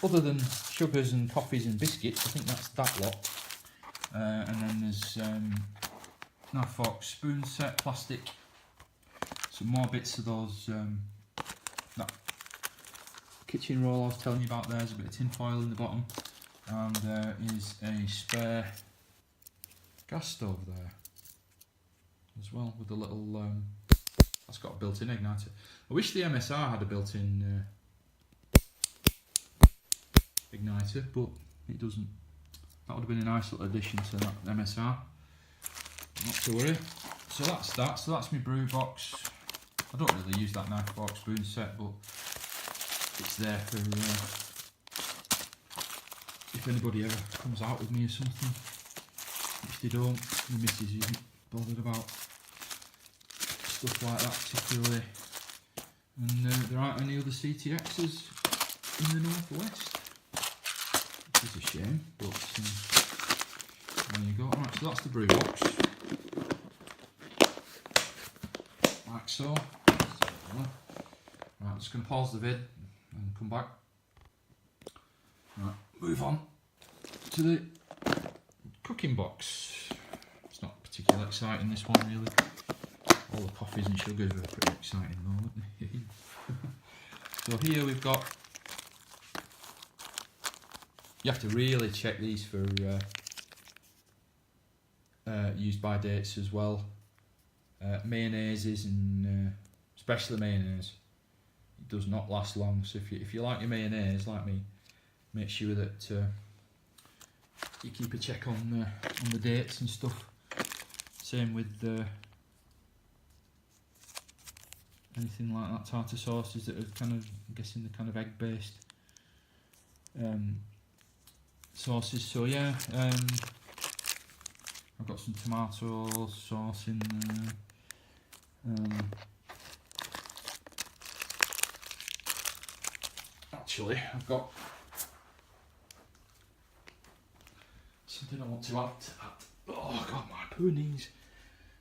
other than sugars and coffees and biscuits, I think that's that lot. And then there's knife, fork, spoon set, plastic. Some more bits of those. That kitchen roll I was telling you about. There's a bit of tin foil in the bottom, and there is a spare gas stove there as well with a little. That's got a built-in igniter. I wish the Msr had a built-in igniter, but it doesn't. That would have been a nice little addition to that Msr. Not to worry. So that's that. So that's my brew box. I don't really use that knife, fork, spoon set, but it's there for if anybody ever comes out with me or something, which they don't. The missus isn't bothered about stuff like that particularly. And there aren't any other CTX's in the northwest, which is a shame, but there you go. Alright, so that's the brew box, like so. Right, I'm just going to pause the vid and come back. Right, move on to the cooking box. It's not particularly exciting, this one, really. All the coffees and sugars are pretty exciting though, aren't they? So here we've got, you have to really check these for used by dates as well. Mayonnaises and especially mayonnaise, it does not last long. So if you like your mayonnaise like me, make sure that you keep a check on the dates and stuff. Same with anything like that, tartar sauces that are kind of, I'm guessing, the kind of egg based sauces. So yeah, I've got some tomato sauce in there. Actually, I've got something I want to add to that. Oh, I've got my ponies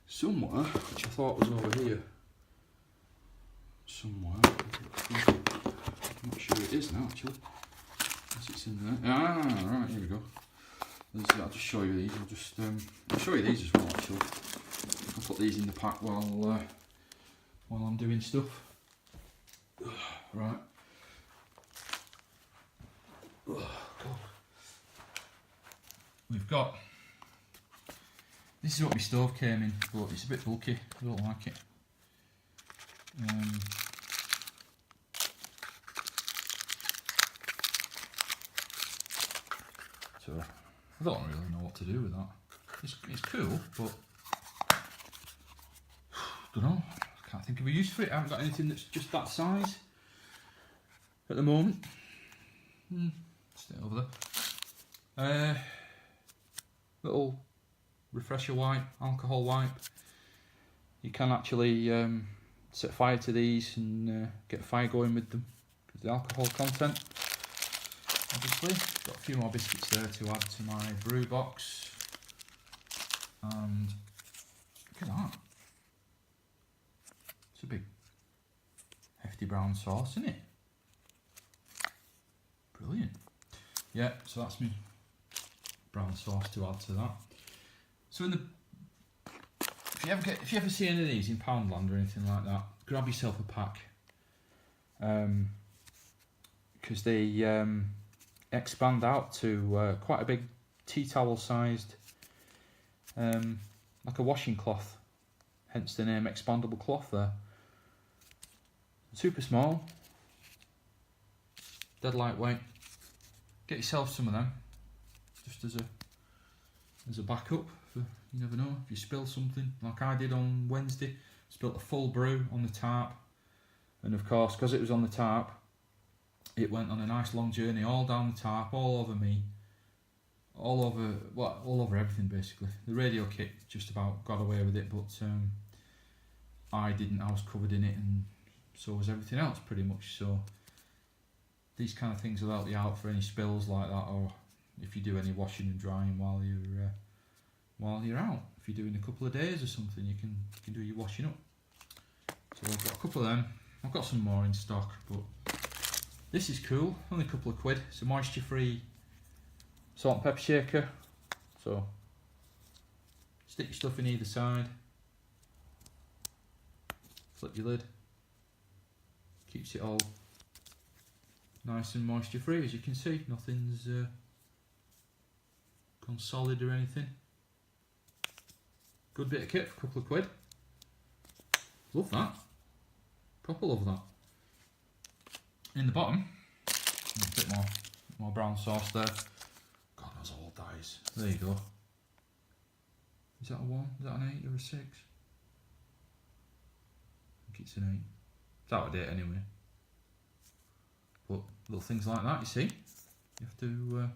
somewhere, which I thought was over here. Somewhere. I'm not sure it is now, actually. Unless it's in there. Ah, right, here we go. I'll just show you these. I'll show you these as well, actually. I'll put these in the pack while I'm doing stuff. Right. Oh, God. We've got, this is what my stove came in, but it's a bit bulky. I don't like it. So I don't really know what to do with that. It's cool, but don't know. I can't think of a use for it. I haven't got anything that's just that size at the moment. Stay over there. Little refresher wipe, alcohol wipe. You can actually set fire to these and get a fire going with them because the alcohol content. Obviously, got a few more biscuits there to add to my brew box. And look at that. It's a big, hefty brown sauce, isn't it? Brilliant. Yeah, so that's me brown sauce to add to that. So in the, if you ever see any of these in Poundland or anything like that, grab yourself a pack. Because they expand out to quite a big tea towel sized, like a washing cloth, hence the name expandable cloth there. Super small, dead lightweight. Get yourself some of them, just as a backup for, you never know, if you spill something, like I did on Wednesday. Spilled a full brew on the tarp, and of course, because it was on the tarp, it went on a nice long journey all down the tarp, all over me, all over everything basically. The radio kit just about got away with it, but I didn't. I was covered in it, and so was everything else pretty much. So these kind of things will help you out for any spills like that, or if you do any washing and drying while you're out. If you're doing a couple of days or something, you can do your washing up. So I've got a couple of them. I've got some more in stock, but this is cool. Only a couple of quid. It's a moisture-free salt and pepper shaker. So stick your stuff in either side. Flip your lid. Keeps it all nice and moisture free, as you can see. Nothing's gone solid or anything. Good bit of kit for a couple of quid. Love that. Proper love that. In the bottom, a bit more brown sauce there. God, those all dies. There you go. Is that a 1? Is that an 8 or a 6? I think it's an 8. It's out of date anyway. But little things like that, you see. You have to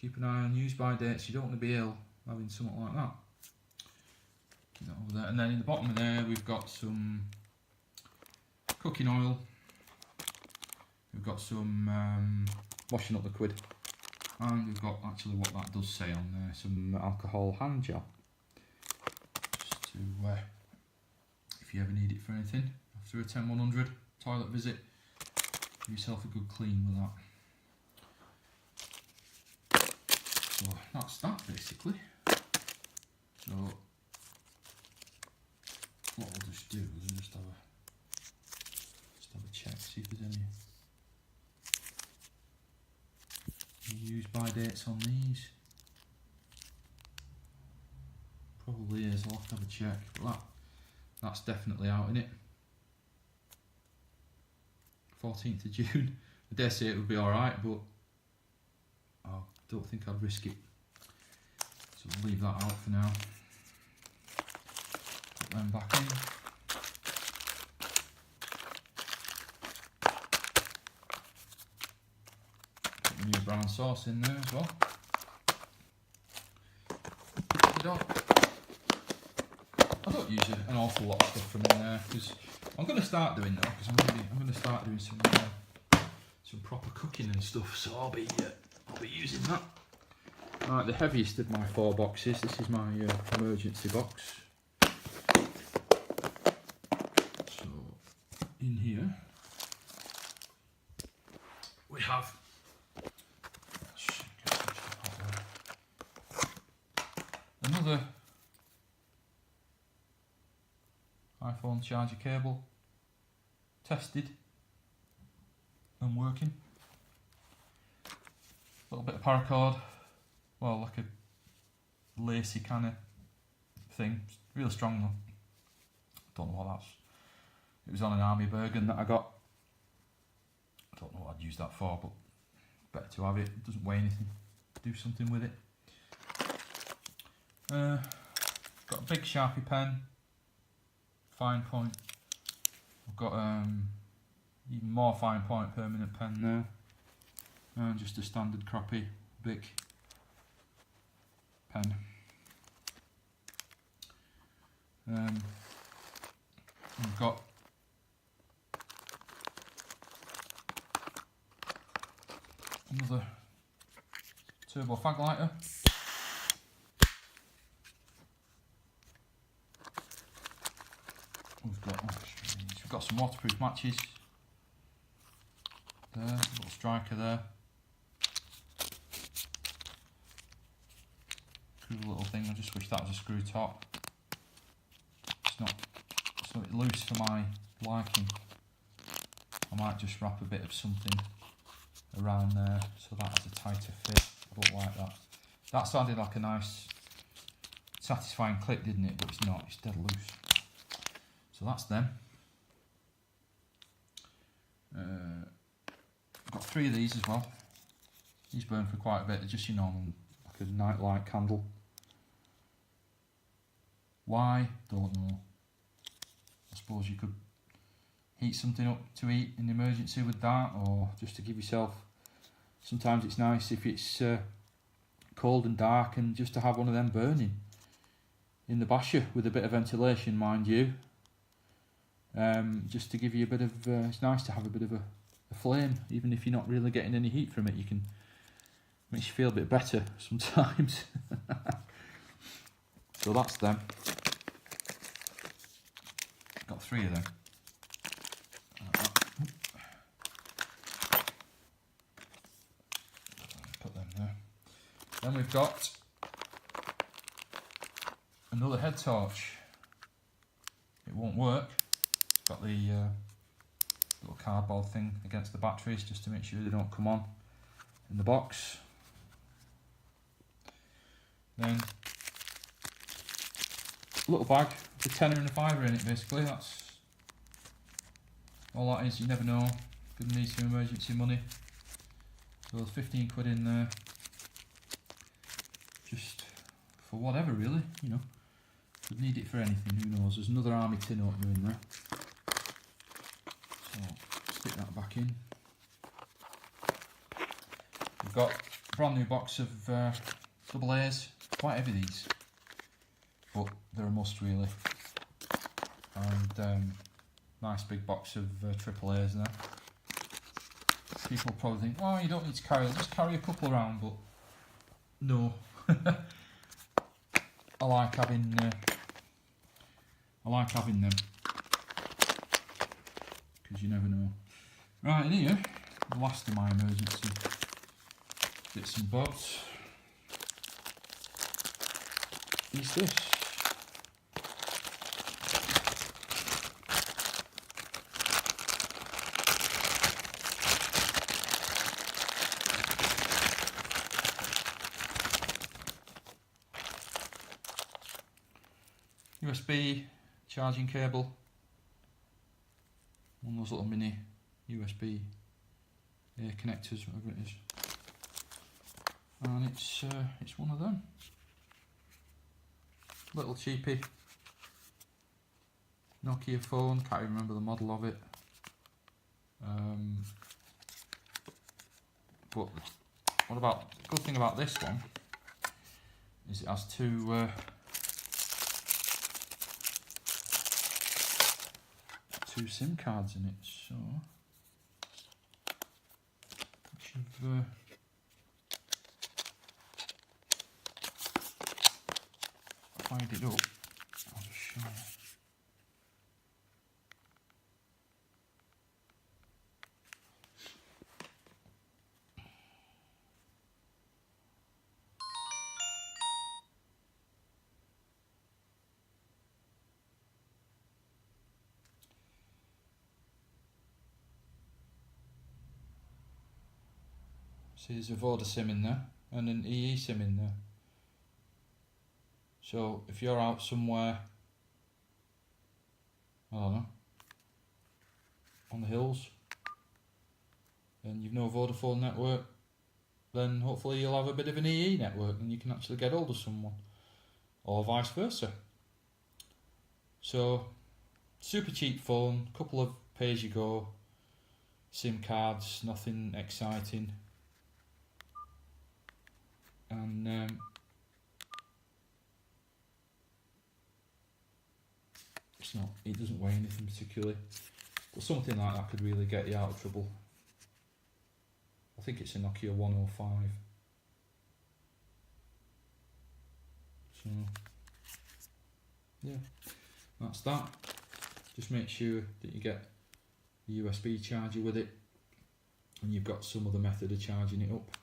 keep an eye on use by dates. You don't want to be ill having something like that. Keep that over there. And then in the bottom of there, we've got some cooking oil. We've got some washing up liquid. And we've got actually what that does say on there, some alcohol hand gel. Just to, if you ever need it for anything, after a 10-100 toilet visit, give yourself a good clean with that. So that's that basically. So what we'll just do is just have have a check, see if there's any use by dates on these. Probably is, I'll have to have a check, but that's definitely out in it. 14th of June. I dare say it would be alright, but I don't think I'd risk it. So we'll leave that out for now. Put them back in. Put the new brown sauce in there as well. I don't use an awful lot of stuff from in there because I'm going to start doing that, because I'm going to start doing some proper cooking and stuff. So I'll be using that. Right, the heaviest of my 4 boxes. This is my emergency box. So in here we have another iPhone charger cable, tested and working. A little bit of paracord, well, like a lacy kind of thing, really strong though. Don't know what that's. It was on an Army Bergen that I got. I don't know what I'd use that for, but better to have it. It doesn't weigh anything. Do something with it. Got a big Sharpie pen, fine point. I've got even more fine point permanent pen there, and just a standard crappy Bic pen. I've got another turbo fag lighter. We've got some waterproof matches there, a little striker there. Cool little thing, I just wish that was a screw top. It's not loose for my liking. I might just wrap a bit of something around there so that has a tighter fit. I don't like that. That sounded like a nice satisfying click, didn't it? But it's not, it's dead loose. So that's them. I've got 3 of these as well. These burn for quite a bit. They're just your normal, like a nightlight candle. Why? Don't know. I suppose you could heat something up to eat in emergency with that, or just to give yourself. Sometimes it's nice if it's cold and dark, and just to have one of them burning in the basher with a bit of ventilation, mind you. Just to give you a bit of, it's nice to have a bit of a flame, even if you're not really getting any heat from it. Makes you feel a bit better sometimes. So that's them. Got 3 of them. Put them there. Then we've got another head torch. It won't work. Got the little cardboard thing against the batteries just to make sure they don't come on in the box. Then a little bag with a tenner and a fiver in it, basically. That's all that is. You never know. Gonna need some emergency money. So there's 15 quid in there. Just for whatever, really, you know. Could need it for anything, who knows. There's another army tin opener in there. So stick that back in. We've got a brand new box of double A's. Quite heavy these, but they're a must really. And nice big box of triple A's there. People probably think, oh, you don't need to carry it, just carry a couple around, but no. I like having them, because you never know. Right, in here, the last of my emergency bits and bobs is this. USB charging cable, one of those little mini USB connectors, whatever it is, and it's one of them. Little cheapy Nokia phone, can't even remember the model of it. But the good thing about this one is it has two SIM cards in it, so once you've fired it up, I'll just show you. See, there's a Voda SIM in there and an EE SIM in there. So if you're out somewhere, I don't know, on the hills, and you've no Vodafone network, then hopefully you'll have a bit of an EE network and you can actually get hold of someone, or vice versa. So super cheap phone, couple of pay-as-you-go SIM cards, nothing exciting. And it doesn't weigh anything particularly, but something like that could really get you out of trouble. I think it's a Nokia 105. So yeah, that's that. Just make sure that you get the USB charger with it, and you've got some other method of charging it up,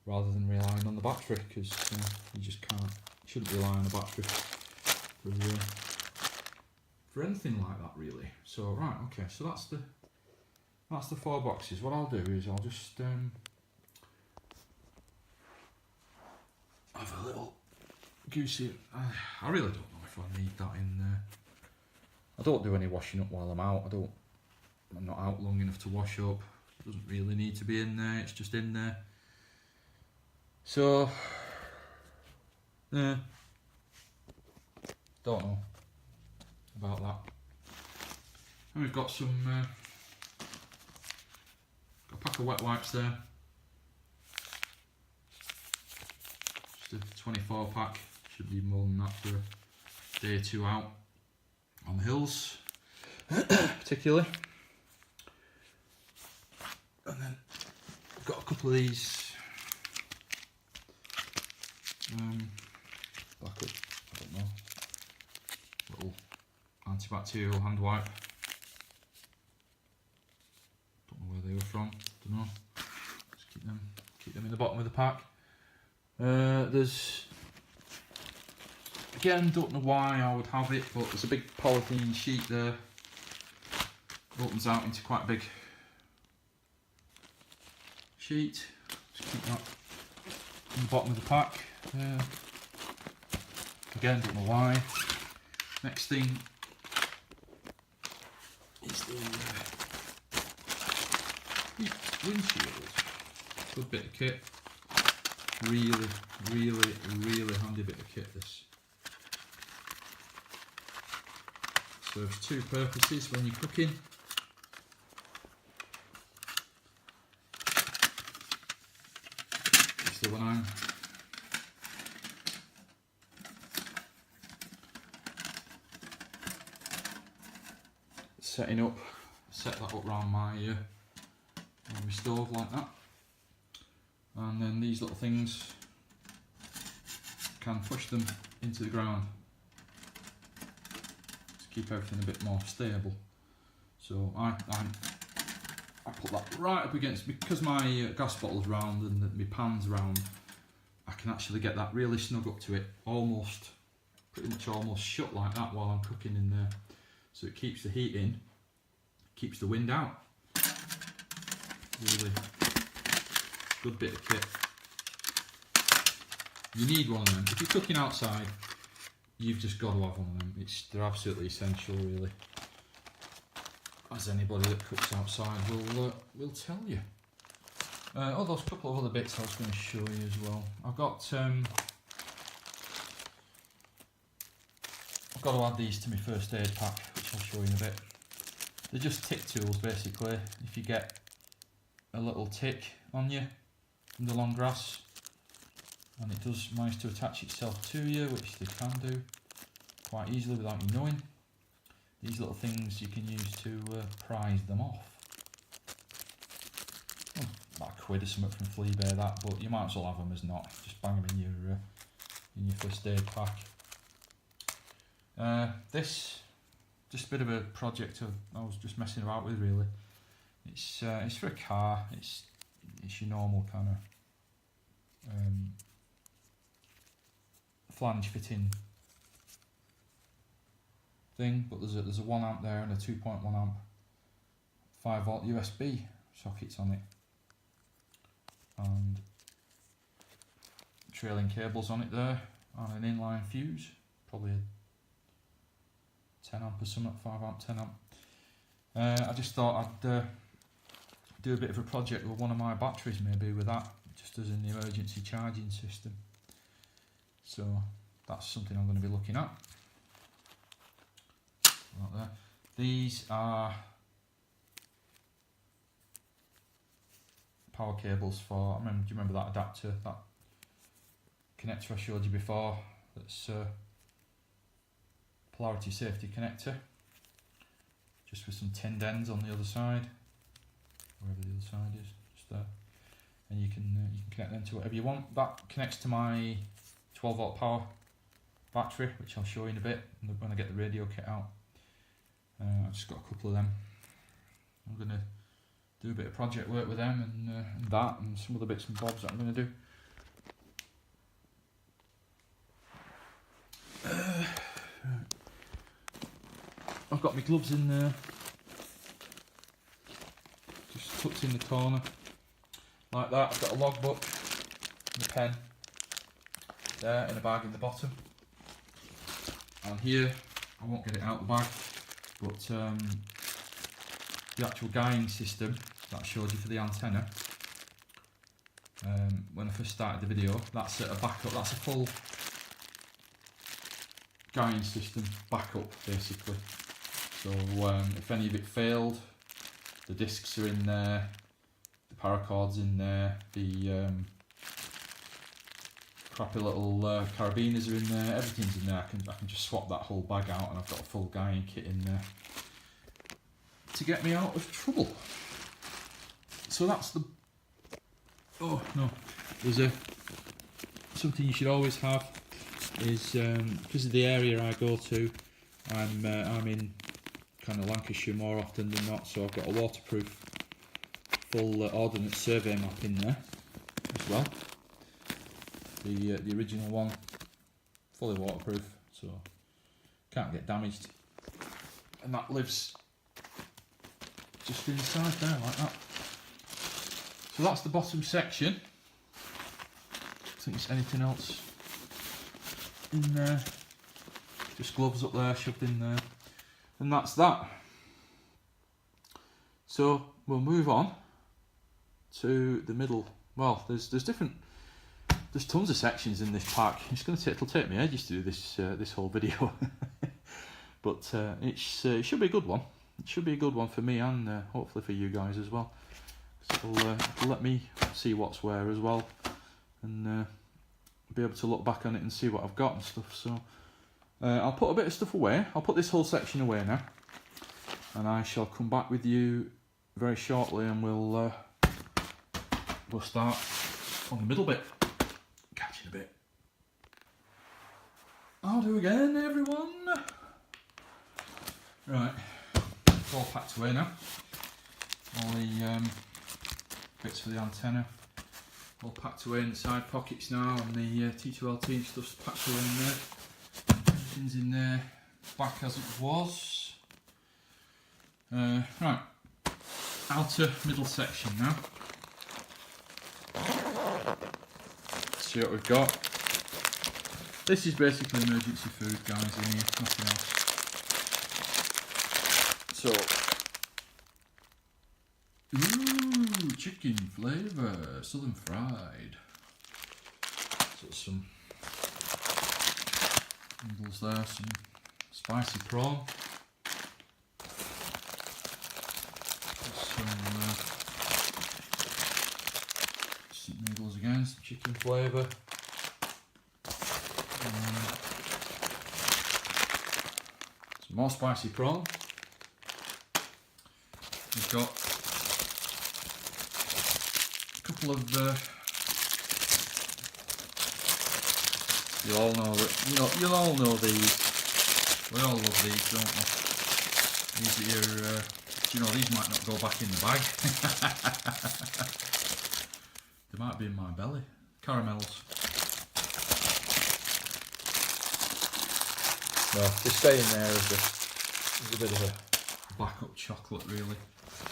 rather than relying on the battery, because you just shouldn't rely on a battery for anything like that really. So right, okay, so that's the 4 boxes. What I'll do is I'll just have a little goosey. I really don't know if I need that in there. I don't do any washing up while I'm out. I'm not out long enough to wash up. It doesn't really need to be in there, it's just in there. So, don't know about that. And we've got got a pack of wet wipes there. Just a 24 pack, should be more than that for a day or two out on the hills, particularly. And then we've got a couple of these. Like I don't know, little antibacterial hand wipe. Don't know where they were from. Don't know. Just keep them in the bottom of the pack. There's, again, don't know why I would have it, but there's a big polythene sheet there. Opens out into quite a big sheet. Just keep that in the bottom of the pack. Again, don't know why. Next thing is the windshield. Good bit of kit. Really handy bit of kit, this. Serves two purposes when you're cooking. Just when I'm setting up, set that up around my stove like that, and then these little things can push them into the ground to keep everything a bit more stable. So I put that right up against, because my gas bottle's round and my pan's round, I can actually get that really snug up to it, pretty much almost shut like that while I'm cooking in there. So it keeps the heat in, keeps the wind out. Really good bit of kit. You need one of them. If you're cooking outside, you've just got to have one of them. They're absolutely essential, really, as anybody that cooks outside will tell you. Oh, there's a couple of other bits I was going to show you as well. I've got to add these to my first aid pack, which I'll show you in a bit. They're just tick tools, basically. If you get a little tick on you from the long grass, and it does manage to attach itself to you, which they can do quite easily without you knowing. These little things you can use to prise them off. Well, about £1 or something from Flea Bear, that, but you might as well have them as not. Just bang them in your first aid pack. This, just a bit of a project I was just messing about with, really. It's for a car. It's your normal kind of flange fitting thing, but there's a 1 amp there and a 2.1 amp 5 volt USB sockets on it, and trailing cables on it there, and an inline fuse, probably a 10 amp or something, 5 amp, 10 amp. I just thought I'd do a bit of a project with one of my batteries, maybe with that, just as an emergency charging system. So that's something I'm going to be looking at. Right there. These are power cables for, do you remember that adapter, that connector I showed you before? That's polarity safety connector, just with some tinned ends on the other side, wherever the other side is, just there, and you can connect them to whatever you want. That connects to my 12 volt power battery, which I'll show you in a bit when I get the radio kit out. I've just got a couple of them. I'm going to do a bit of project work with them and that, and some other bits and bobs that I'm going to do. I've got my gloves in there, just tucked in the corner, like that. I've got a logbook, and a pen there, in a bag in the bottom. And here, I won't get it out of the bag, but the actual guying system that I showed you for the antenna, when I first started the video, that's a backup, that's a full guying system backup, basically. So if any of it failed, the discs are in there, the paracord's in there, the crappy little carabiners are in there, everything's in there. I can just swap that whole bag out, and I've got a full guying kit in there to get me out of trouble. So that's the, oh no, there's something you should always have is, because of the area I go to, I'm in kind of Lancashire more often than not, so I've got a waterproof full ordnance survey map in there as well. The original one, fully waterproof, so can't get damaged, and that lives just inside there like that. So that's the bottom section. I think there's anything else in there, just gloves up there shoved in there, and that's that. So we'll move on to the middle. Well, there's tons of sections in this pack. It'll take me ages to do this whole video, but it should be a good one. It should be a good one for me, and hopefully for you guys as well. So it'll let me see what's where as well, and be able to look back on it and see what I've got and stuff. So I'll put a bit of stuff away. I'll put this whole section away now, and I shall come back with you very shortly, and we'll start on the middle bit. Catch you in a bit. I'll do again, everyone. Right, it's all packed away now. All the bits for the antenna all packed away in the side pockets now, and the T2LT and stuff's packed away in there. Everything's in there, back as it was. Right, outer middle section now. See what we've got. This is basically emergency food, guys, in here, nothing else. So, ooh, chicken flavour, southern fried. So some noodles there, some spicy prawn. Some noodles again, some chicken flavour. Some more spicy prawn. We've got a couple of you'll all know that, you'll all know these. We all love these, don't we? These are these might not go back in the bag. They might be in my belly. Caramels. No, they stay in there as a bit of a backup chocolate, really.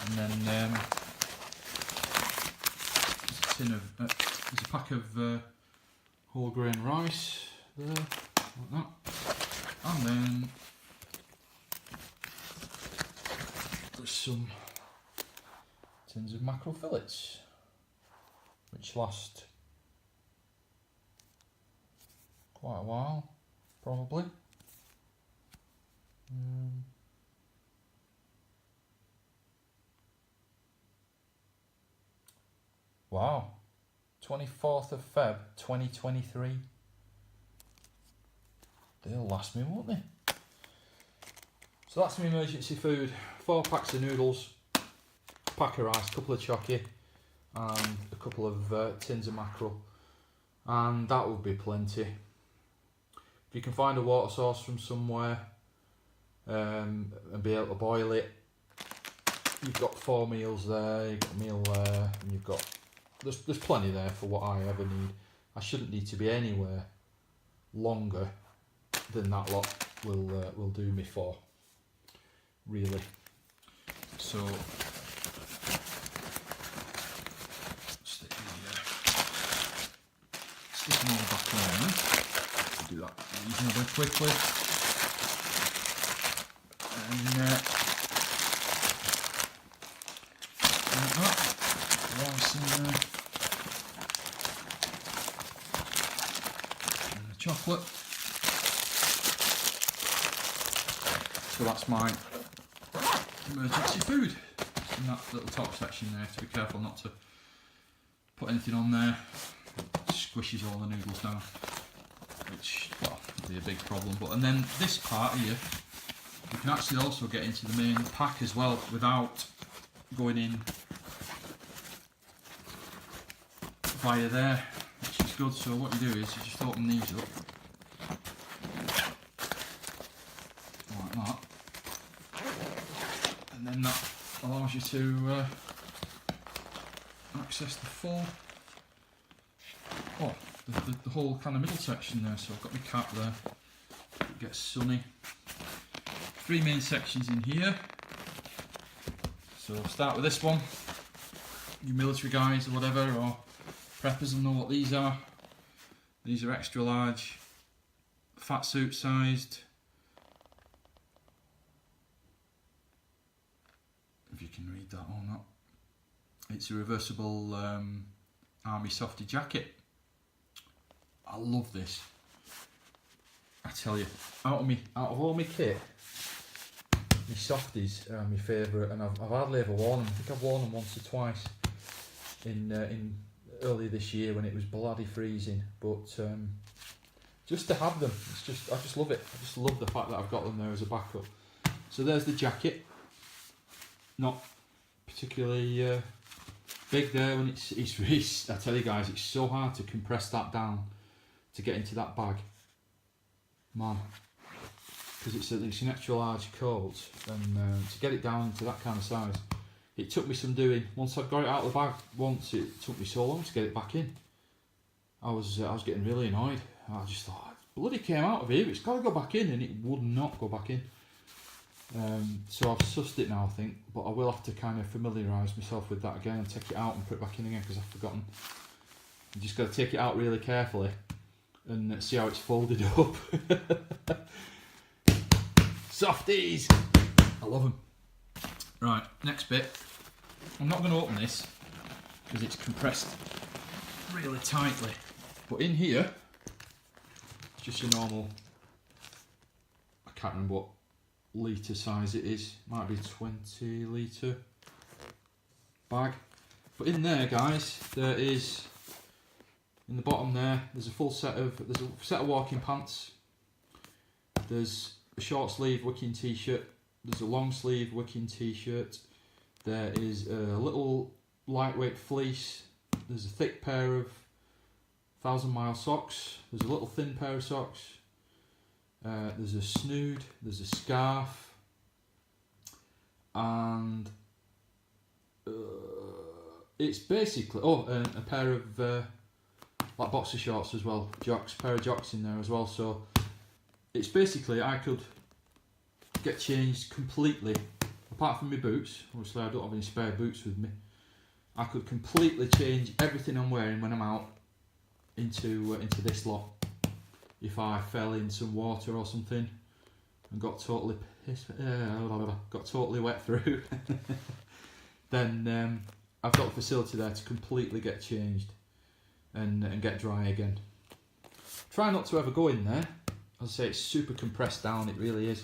And then there's a pack of whole grain rice there, like that. And then there's some tins of mackerel fillets, which last quite a while, probably. Wow, 24th of Feb 2023. They'll last me, won't they? So that's my emergency food. 4 packs of noodles, a pack of rice, a couple of chocky, and a couple of tins of mackerel. And that would be plenty. If you can find a water source from somewhere and be able to boil it, you've got 4 meals there, you've got a meal there, and you've got... There's plenty there for what I ever need. I shouldn't need to be anywhere longer than that lot will do me for, really. So stick them all back on. Do that reasonably quickly. And like that. Rice in there. And the chocolate. So that's my emergency food. In that little top section there, to be careful not to put anything on there. It squishes all the noodles down, which, well, would be a big problem. But and then this part here, you can actually also get into the main pack as well without going in via there, which is good. So what you do is you just open these up like that, and then that allows you to access the full, the whole kind of middle section there. So I've got my cap there, it gets sunny. 3 main sections in here. So I'll start with this one. You military guys or whatever, or preppers will know what these are. These are extra large, fat suit sized. If you can read that or not. It's a reversible army softy jacket. I love this. I tell you, out of all my kit, my softies are my favourite, and I've hardly ever worn them. I think I've worn them once or twice in early this year when it was bloody freezing. But just to have them, I just love it. I just love the fact that I've got them there as a backup. So there's the jacket. Not particularly big there, when it's I tell you guys, it's so hard to compress that down to get into that bag, man, because it's an extra large coat, and to get it down into that kind of size, it took me some doing. Once I'd got it out of the bag once, it took me so long to get it back in. I was getting really annoyed. I just thought, bloody came out of here, it's got to go back in, and it would not go back in. So I've sussed it now, I think, but I will have to kind of familiarise myself with that again and take it out and put it back in again, because I've forgotten. You just got to take it out really carefully and see how it's folded up. Softies! I love them. Right, next bit. I'm not going to open this because it's compressed really tightly. But in here, it's just your normal, I can't remember what litre size it is. Might be 20 litre bag. But in there, guys, there is, in the bottom there's a set of walking pants. There's a short sleeve wicking t-shirt. There's a long sleeve wicking t-shirt. There is a little lightweight fleece. There's a thick pair of 1000-mile socks. There's a little thin pair of socks. There's a snood. There's a scarf. And it's basically, a pair of like boxer shorts as well. Pair of jocks in there as well. So it's basically, I could get changed completely, apart from my boots. Obviously I don't have any spare boots with me. I could completely change everything I'm wearing when I'm out into this lot. If I fell in some water or something and got totally wet through, then I've got the facility there to completely get changed and get dry again. Try not to ever go in there. As I say, it's super compressed down, it really is.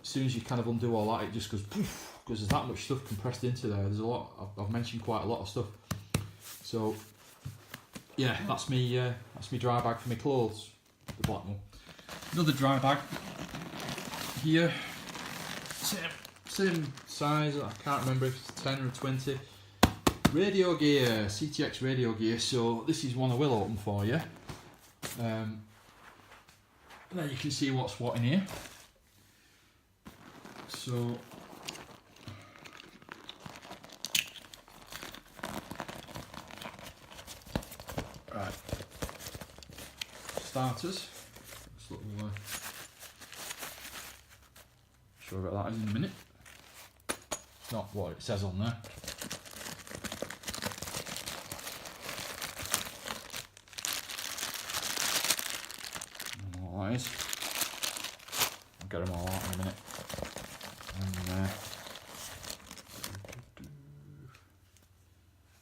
As soon as you kind of undo all that, it just goes poof, because there's that much stuff compressed into there. There's a lot, I've mentioned quite a lot of stuff. So yeah, that's me dry bag for my clothes, the black one. Another dry bag here, same size, I can't remember if it's 10 or 20. Radio gear, CTX radio gear, so this is one I will open for you. And then you can see what's what in here. So right, starters. This little show you what that is in a minute. It's not what it says on there. I'll get them all out in a minute. And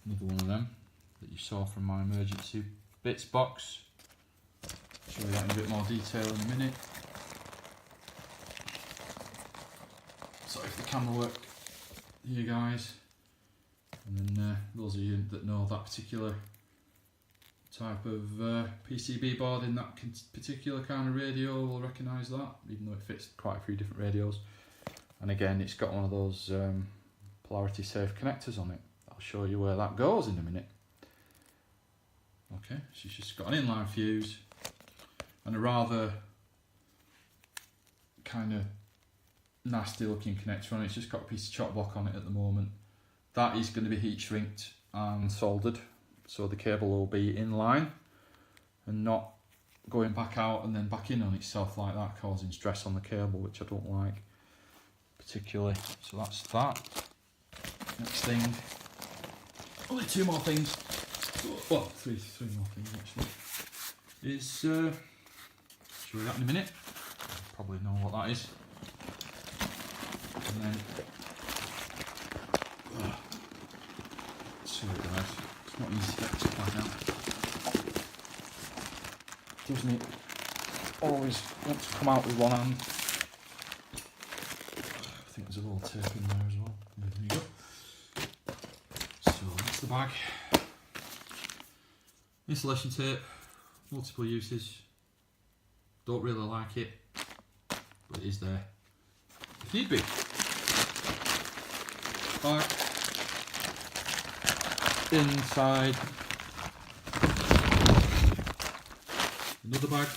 another one of them that you saw from my emergency bits box. Show you that in a bit more detail in a minute. So if the camera work here, guys, and then those of you that know that particular type of PCB board in that particular kind of radio will recognise that, even though it fits quite a few different radios. And again, it's got one of those polarity safe connectors on it. I'll show you where that goes in a minute. Okay, so it's just got an inline fuse and a rather kind of nasty looking connector on it. It's just got a piece of chop block on it at the moment. That is going to be heat shrinked and soldered, so the cable will be in line and not going back out and then back in on itself like that, causing stress on the cable, which I don't like particularly. So that's that. Next thing, only two more things, well three more things actually, is show you that in a minute. You probably know what that is. And then sorry guys, it's not easy to get this back out. Doesn't it always want to come out with one hand? I think there's a little tape in there as well. There you go. So that's the bag. Insulation tape, multiple uses. Don't really like it, but it is there if need be. Bag. Inside. Another bag.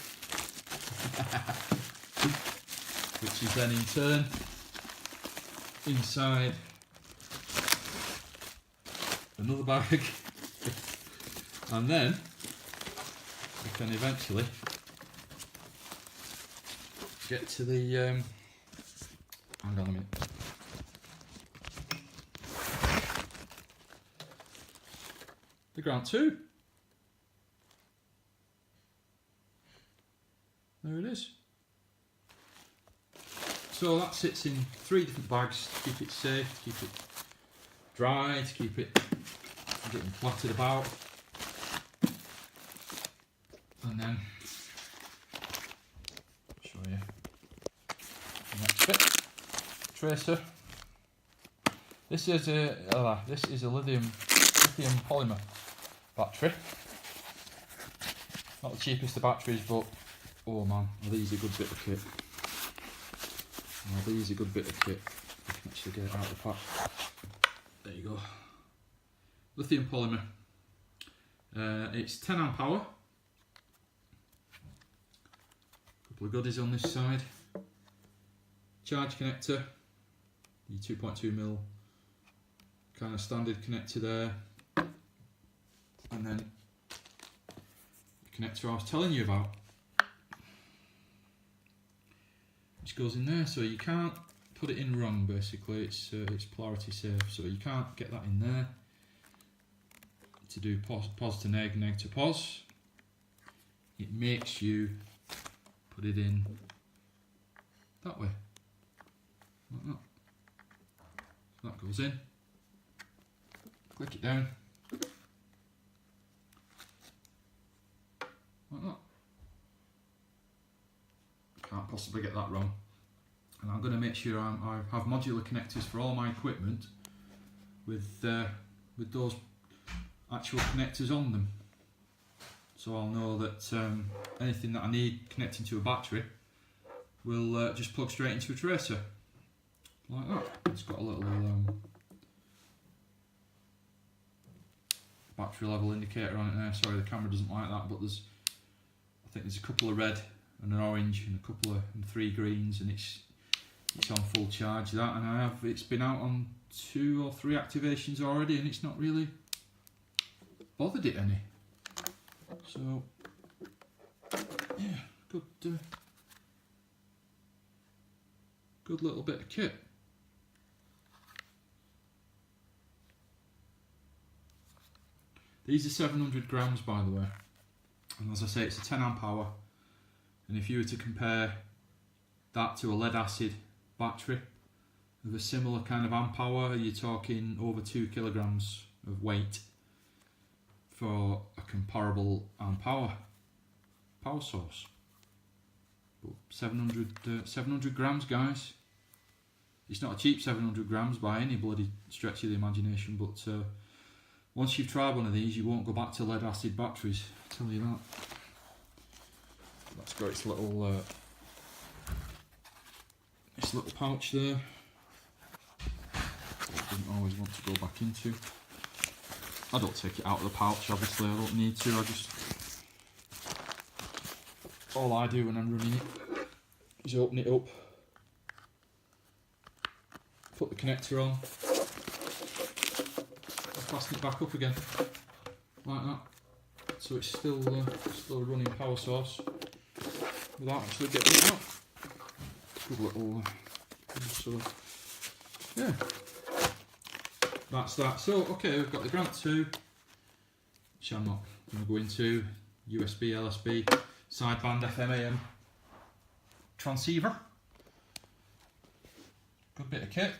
Which is then in turn inside another bag. And then we can eventually get to the hang on a minute. The Grant 2. so that sits in 3 different bags to keep it safe, to keep it dry, to keep it from getting flattered about. And then show you the next bit. Tracer. This is a lithium polymer battery. Not the cheapest of batteries, but oh man, are these a good bit of kit. Are these a good bit of kit. You can actually get it out of the pack. There you go. Lithium polymer. It's 10 amp hour. Couple of goodies on this side. Charge connector. Your 2.2mm kind of standard connector there. And then the connector I was telling you about, which goes in there, so you can't put it in wrong. Basically, it's polarity safe, so you can't get that in there to do pos to neg, neg to pos. It makes you put it in that way, like that. So that goes in. Click it down, like that. Can't possibly get that wrong. And I'm going to make sure I have modular connectors for all my equipment with those actual connectors on them. So I'll know that anything that I need connecting to a battery will just plug straight into a tracer, like that. It's got a little battery level indicator on it there. Sorry, the camera doesn't like that, but I think there's a couple of red and an orange and a couple of 3 greens, and it's on full charge, that, and it's been out on 2 or 3 activations already, and it's not really bothered it any. So yeah, good little bit of kit. These are 700 grams, by the way, and as I say, it's a 10 amp hour. And if you were to compare that to a lead acid battery of a similar kind of amp hour, you're talking over 2 kilograms of weight for a comparable amp hour power source. But 700 grams, guys. It's not a cheap 700 grams by any bloody stretch of the imagination, but once you've tried one of these, you won't go back to lead acid batteries, I'll tell you that. That's got its little pouch there. I didn't always want to go back into. I don't take it out of the pouch, obviously, I don't need to. All I do when I'm running it is open it up, put the connector on, and fasten it back up again, like that. So it's still a running power source without actually getting it out. Good little, so yeah, that's that. So okay, we've got the Grant 2, which I'm not going to go into, USB, LSB, sideband FM/AM transceiver. Good bit of kit.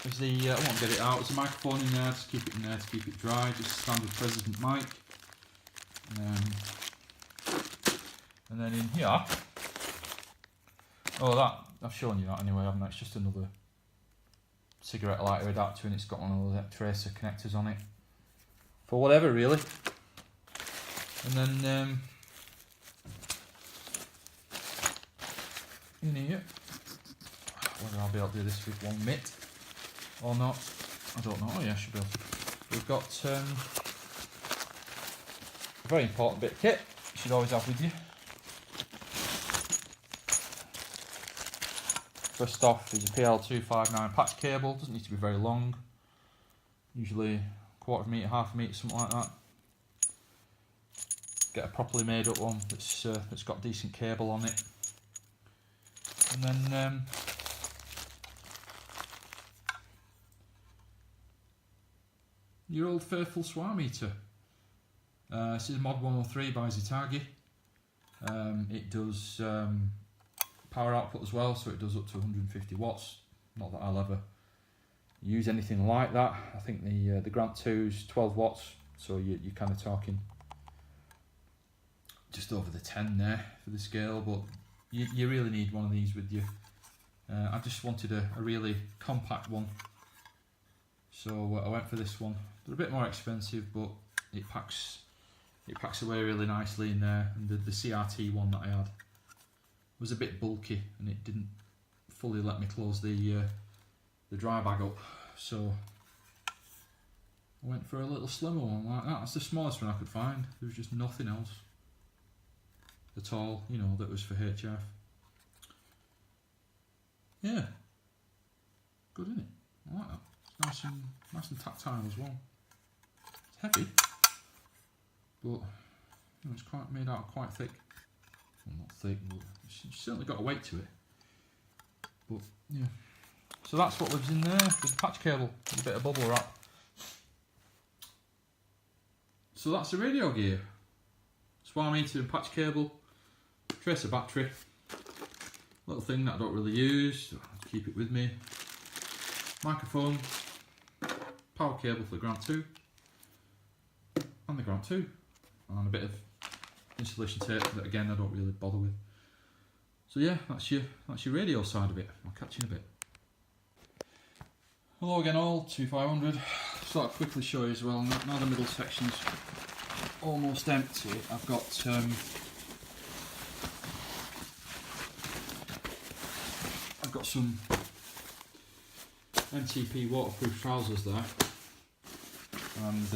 There's the, I won't get it out, there's a microphone in there, just keep it in there to keep it dry, just standard President mic. And then in here, oh, that I've shown you that anyway, haven't I? It's just another cigarette lighter adapter, and it's got one of those tracer connectors on it for whatever, really. And then in here, whether I'll be able to do this with one mitt or not, I don't know. Oh yeah, I should be able to. We've got a very important bit of kit you should always have with you. First off is a PL259 patch cable. Doesn't need to be very long, usually 1/4 metre, 1/2 metre, something like that. Get a properly made up one that's got decent cable on it. And then your old faithful SWAR meter. This is a Mod 103 by Zetagi. It does power output as well, so it does up to 150 watts. Not that I'll ever use anything like that. I think the Grant 2's 12 watts, so you're kind of talking just over the 10 there for the scale, but you really need one of these with you. I just wanted a really compact one, so I went for this one. They're a bit more expensive, but it packs away really nicely in there. And the CRT one that I had was a bit bulky, and it didn't fully let me close the dry bag up, so I went for a little slimmer one like that. That's the smallest one I could find. There was just nothing else at all, you know, that was for HF. Yeah, good, isn't it? I like that. It's nice and tactile as well. It's heavy, but you know, it's quite made out quite thick. Well, not thick, but it's certainly got a weight to it. But yeah, so that's what lives in there with the patch cable and a bit of bubble wrap. So that's the radio gear. Swar meter and patch cable, tracer battery, little thing that I don't really use, so I'll keep it with me. Microphone, power cable for the Grant 2 and the Grant 2, and a bit of insulation tape that again I don't really bother with. So yeah, that's your radio side of it. I'll catch you in a bit. Hello again all, 2500. Just thought I'd quickly show you as well. Now the middle section's almost empty. I've got some NTP waterproof trousers there, and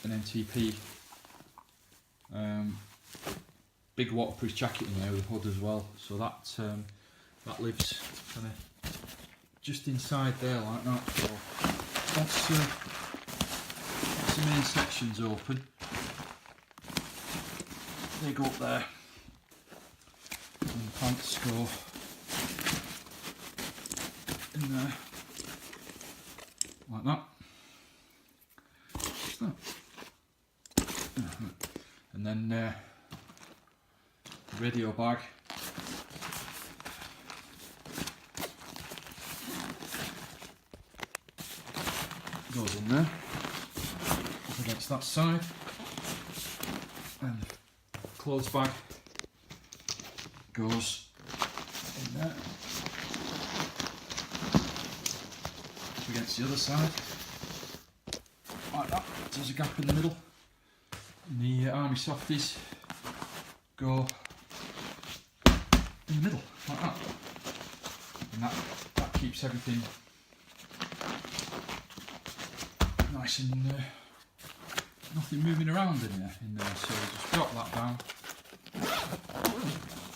an NTP big waterproof jacket in there with a hood as well. So that lives kind of just inside there like that. So that's the main section's open. They go up there, and the pants go in there like that. Just that. And then the radio bag goes in there up against that side, and the clothes bag goes in there up against the other side like that. There's a gap in the middle, and the army softies go in the middle like that, and that keeps everything nice and nothing moving around in there. So just drop that down,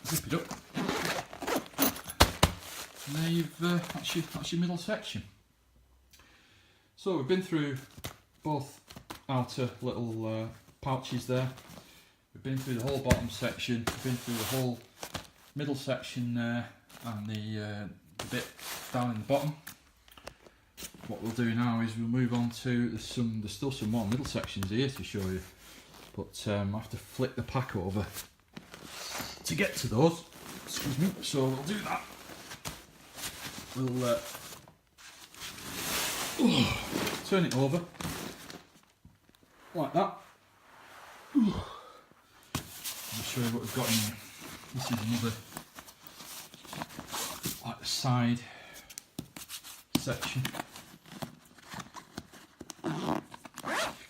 zip it up, and there that's your middle section. So we've been through both outer little pouches there. We've been through the whole bottom section. We've been through the whole middle section there, and the bit down in the bottom. What we'll do now is we'll move on to there's still some more middle sections here to show you, but I have to flip the pack over to get to those. Excuse me. So we'll do that. We'll turn it over like that. I'll show you what we've got in there. This is another, like, the side section.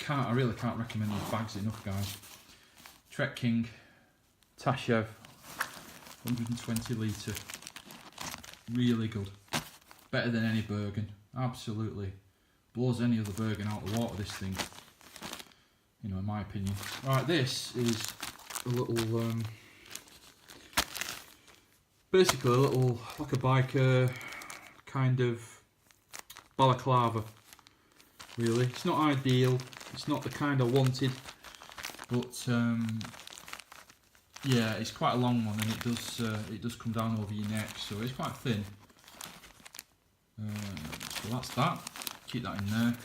I really can't recommend these bags enough, guys. Trek King Tashev 120 litre, really good, better than any Bergen, absolutely blows any other Bergen out of the water, this thing, you know, in my opinion. Right, this is a little basically a little, like a biker kind of balaclava, really. It's not ideal, it's not the kind I wanted, but yeah, it's quite a long one, and it does come down over your neck, so it's quite thin. So that's that. Keep that in there.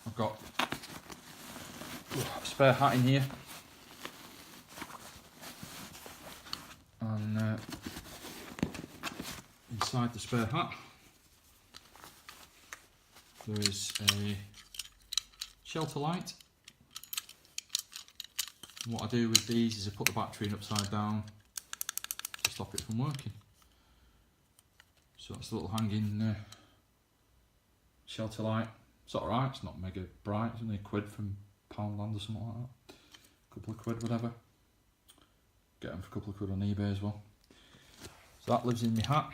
I've got a spare hat in here. outside the spare hat, there is a shelter light. And what I do with these is I put the battery in upside down to stop it from working. So that's the little hanging shelter light. It's alright, it's not mega bright, it's only £1 from Poundland or something like that. A couple of quid, whatever. Get them for a couple of quid on eBay as well. So that lives in my hat.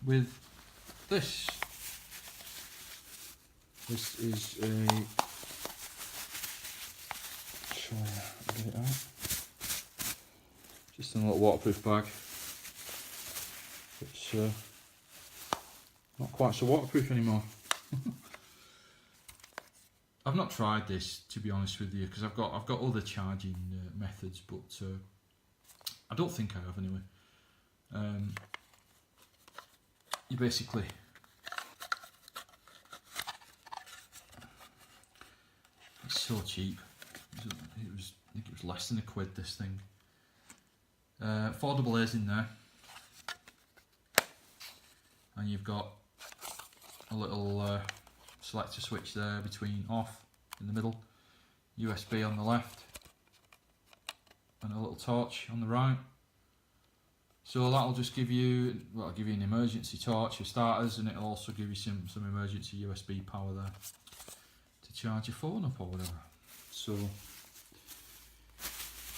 With this, this is a, show you, get it out. Just a little waterproof bag. It's not quite so waterproof anymore. I've not tried this, to be honest with you, because I've got other charging methods, but I don't think I have anyway. You basically it's so cheap. I think it was less than £1 this thing. 4 double A's in there, and you've got a little selector switch there between off in the middle, USB on the left, and a little torch on the right. So that'll just give you, well, it'll give you an emergency torch for starters, and it'll also give you some emergency USB power there to charge your phone up or whatever. So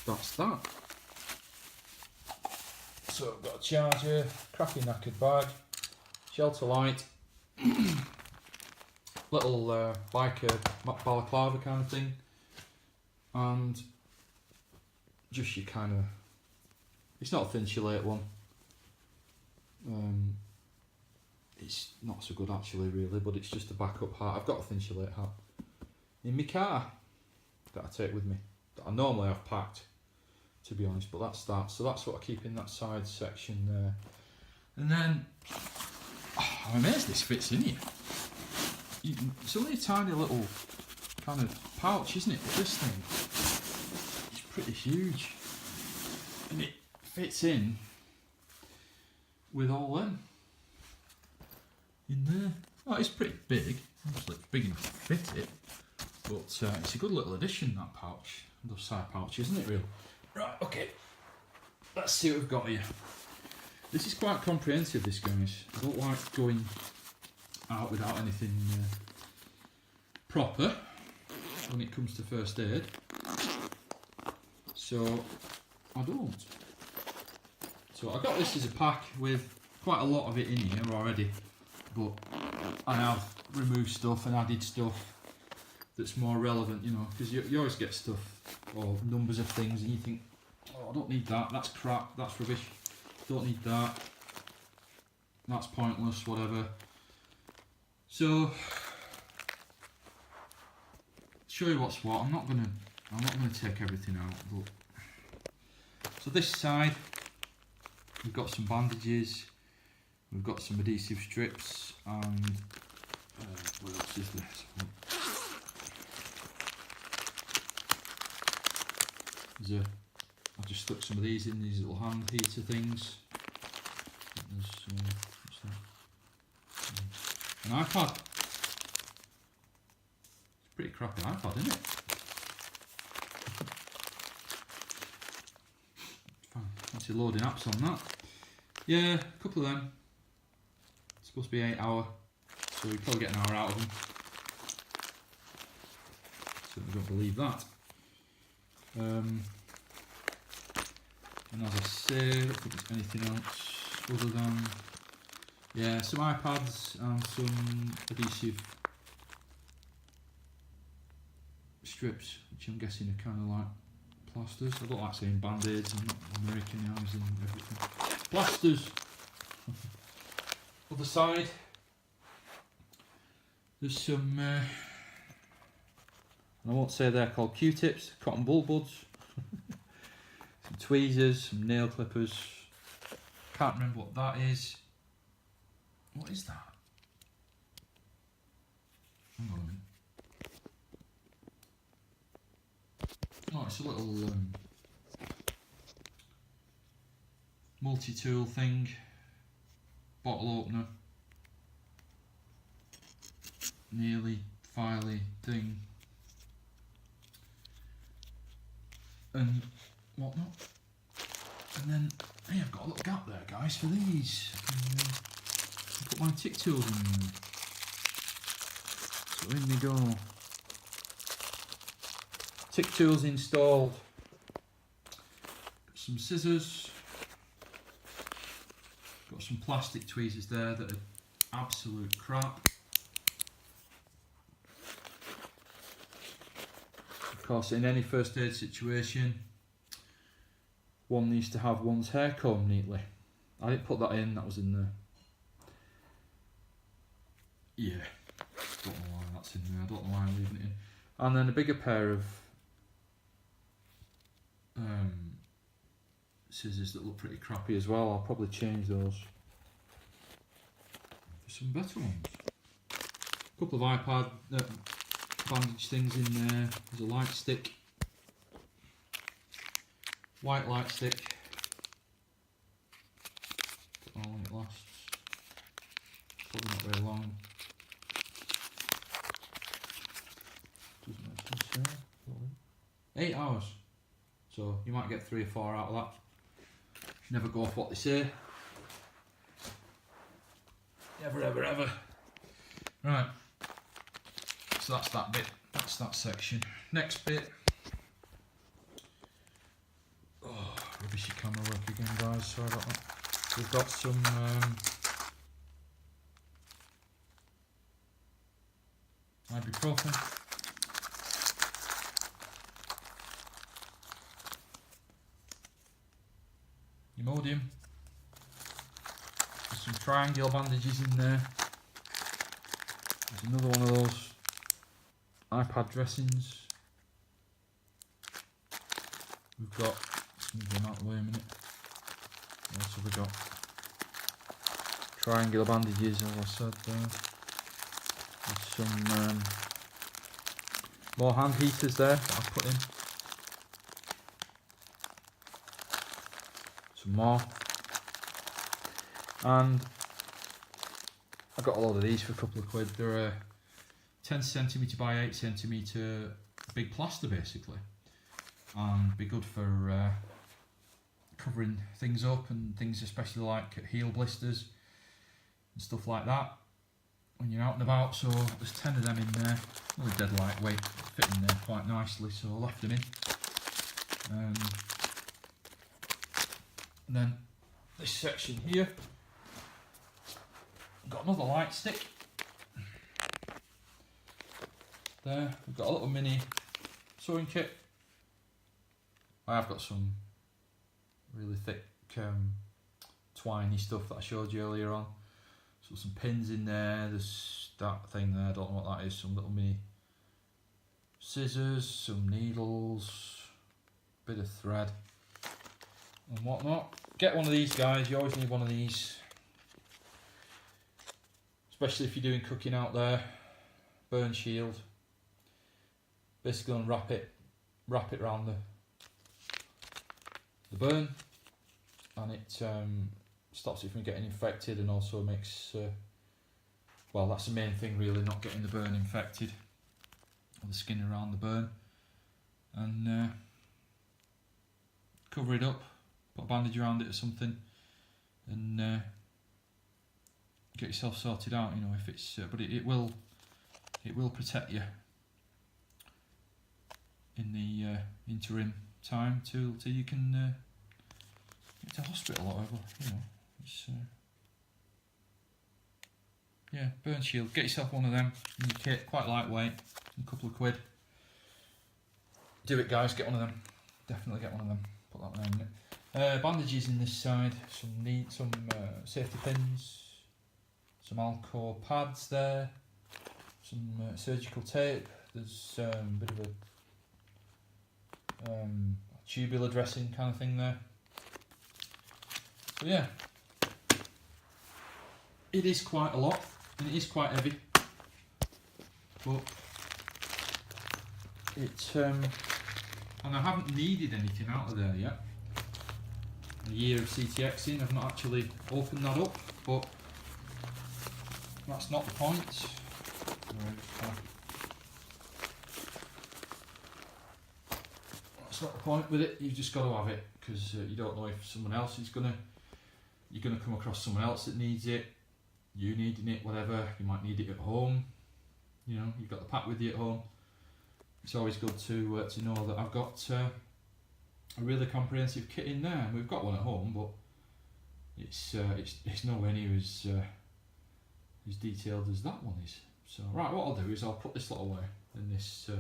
that's that. So I've got a charger, crappy knackered bag, shelter light, little biker balaclava kind of thing, and just your kind of, it's not a thin insulate one, it's not so good actually really, but it's just a backup hat. I've got a thin insulate hat in my car that I take with me, that I normally have packed, to be honest, but that's that. So that's what I keep in that side section there. And then, I'm amazed this fits in here. It's only a tiny little kind of pouch, isn't it? But this thing is pretty huge, and it fits in with all them in there. Oh, it's pretty big. Obviously, it's big enough to fit it, but it's a good little addition, that pouch, those side pouches, isn't it? Real. Right. Okay. Let's see what we've got here. This is quite comprehensive, this, guys. I don't like going out without anything proper when it comes to first aid, so I don't. So I got this as a pack with quite a lot of it in here already, but I have removed stuff and added stuff that's more relevant, you know, because you always get stuff or numbers of things and you think, oh, I don't need that, that's crap, that's rubbish, don't need that, that's pointless, whatever. So show you what's what. I'm not gonna take everything out, but so this side we've got some bandages, we've got some adhesive strips, and what else is this? I just stuck some of these in these little hand heater things. There's what's that? An iPad. It's a pretty crappy iPad, isn't it? Fancy loading apps on that. Yeah, a couple of them. It's supposed to be 8 hour, so we probably get an hour out of them. Certainly don't believe that. And as I say, I don't think there's anything else other than, yeah, some iPads and some adhesive strips, which I'm guessing are kind of like plasters. I don't like saying Band-Aids, I'm not Americanising everything. Plasters! Other side, there's some, and I won't say they're called Q-tips, cotton bull buds. Some tweezers, some nail clippers. Can't remember what that is. What is that? Hang on a minute. Oh, it's a little multi-tool thing. bottle opener, nearly filey thing, and whatnot. And then, hey, I've got a little gap there, guys, for these. I can put my tick tools in there. So in they go. Tick tools installed. Some scissors. Got some plastic tweezers there that are absolute crap. Of course, in any first aid situation, one needs to have one's hair combed neatly. I didn't put that in, that was in there. Yeah, don't know why that's in there, I don't know why I'm leaving it in. And then a bigger pair of scissors that look pretty crappy as well. I'll probably change those for some better ones. A couple of iPad bandage things in there. There's a light stick, white light stick. How long it lasts? Probably not very long. Doesn't actually say. 8 hours. So you might get 3 or 4 out of that. Never go off what they say. Never, ever, ever. Right. So that's that bit. That's that section. Next bit. Oh, rubbishy camera work again, guys. Sorry about that. We've got some ibuprofen. Imodium. There's some triangular bandages in there. There's another one of those iPad dressings. We've got some of them out of the way a minute. What else have we got? Triangular bandages, as I said there. There's some more hand heaters there that I've put in. Some more, and I got a load of these for a couple of quid. They're a 10cm by 8cm big plaster basically, and be good for covering things up and things, especially like heel blisters and stuff like that when you're out and about. So there's 10 of them in there, only dead lightweight, fit in there quite nicely, so I left them in. And then this section here, got another light stick. There, we've got a little mini sewing kit. I have got some really thick twiney stuff that I showed you earlier on. So some pins in there, there's that thing there, I don't know what that is, some little mini scissors, some needles, bit of thread and whatnot. Get one of these, guys, you always need one of these, especially if you're doing cooking out there. Burn shield, basically unwrap it, wrap it around the burn, and it stops it from getting infected, and also makes well, that's the main thing really, not getting the burn infected, or the skin around the burn. And cover it up, put a bandage around it or something, and get yourself sorted out. You know, if it's but it will protect you in the interim time till you can get to hospital or whatever. You know, it's yeah, burn shield. Get yourself one of them in your kit, quite lightweight, a couple of quid. Do it, guys, get one of them. Definitely get one of them. Put that one in it. Bandages in this side, some safety pins, some Alcor pads there, some surgical tape. There's a bit of a tubular dressing kind of thing there. So yeah, it is quite a lot, and it is quite heavy, but it's and I haven't needed anything out of there yet. A year of CTX in, I've not actually opened that up, but that's not the point. That's not the point with it. You've just got to have it, because you don't know if someone else is you're gonna come across someone else that needs it. You needing it, whatever. You might need it at home. You know, you've got the pack with you at home. It's always good to know that I've got a really comprehensive kit in there. We've got one at home, but it's nowhere near as detailed as that one is. So right, what I'll do is I'll put this lot away in this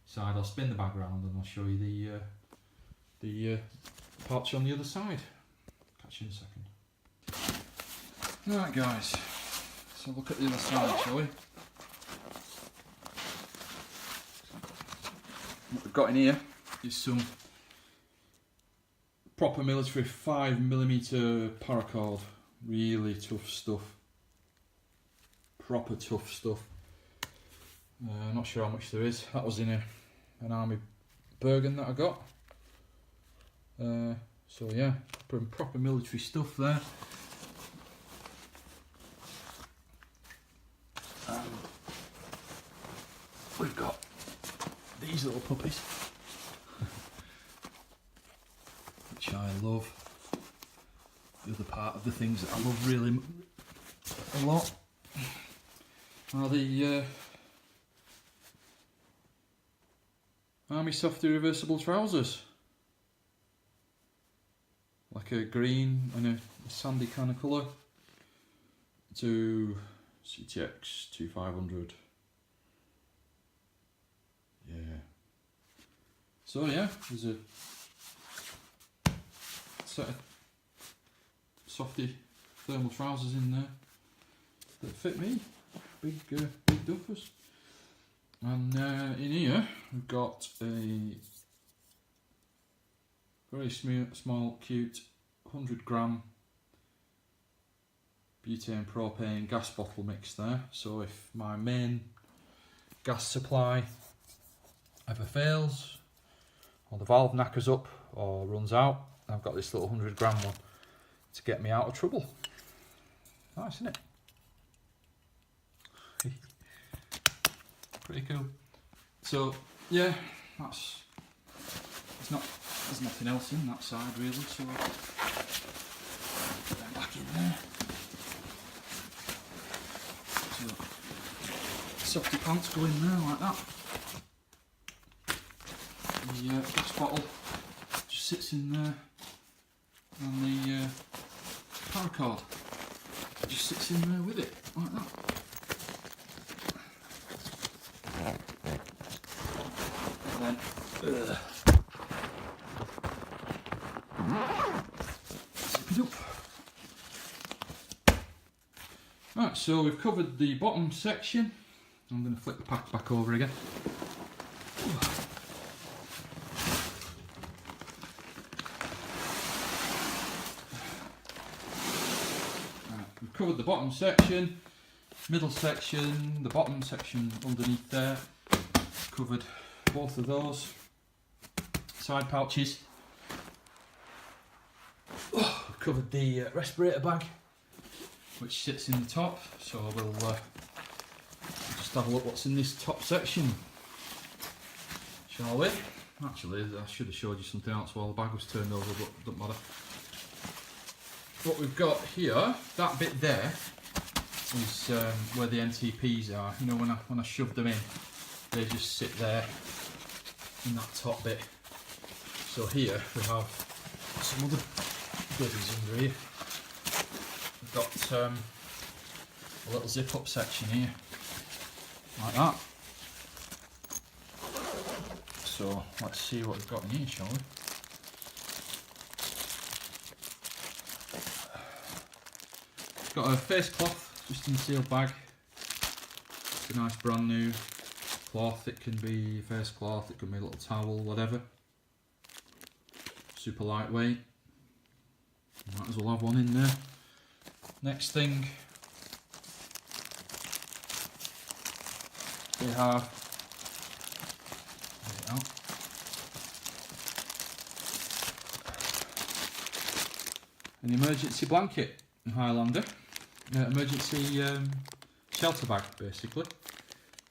side. I'll spin the bag around and I'll show you the pouch on the other side. Catch you in a second. Right guys, so look at the other side, shall we? What we've got in here is some proper military 5mm paracord. Really tough stuff. Proper tough stuff. Not sure how much there is. That was in an army Bergen that I got. So yeah, proper military stuff there. We've got these little puppies, which I love. The other part of the things that I love really a lot are the Army Softy reversible trousers. Like a green and a sandy kind of colour. To CTX2500's. Yeah. So yeah, there's a set of softy thermal trousers in there that fit me. Big duffers. And in here we've got a very small, cute 100g butane propane gas bottle mix there. So if my main gas supply ever fails, or the valve knackers up or runs out, I've got this little 100g one to get me out of trouble. Nice, isn't it? Pretty cool. So yeah, there's nothing else in that side really, so put them back in there. So softy pants go in there like that. The gas bottle just sits in there, and the paracord just sits in there with it like that. And then zip it up. Right, so we've covered the bottom section. I'm going to flip the pack back over again. Right, we've covered the bottom section, middle section, the bottom section underneath there. Covered both of those side pouches. We've covered the respirator bag, which sits in the top, so we'll just have a look what's in this top section, shall we? Actually, I should have showed you something else while the bag was turned over, but doesn't matter. What we've got here, that bit there, is where the NTPs are. You know, when I shove them in, they just sit there in that top bit. So here we have some other goodies under here. We've got a little zip up section here, like that. So let's see what we've got in here, shall we? Got a face cloth just in a sealed bag. It's a nice brand new cloth. It can be a face cloth, it can be a little towel, whatever. Super lightweight. Might as well have one in there. Next thing we have an emergency blanket in Highlander. Emergency shelter bag basically,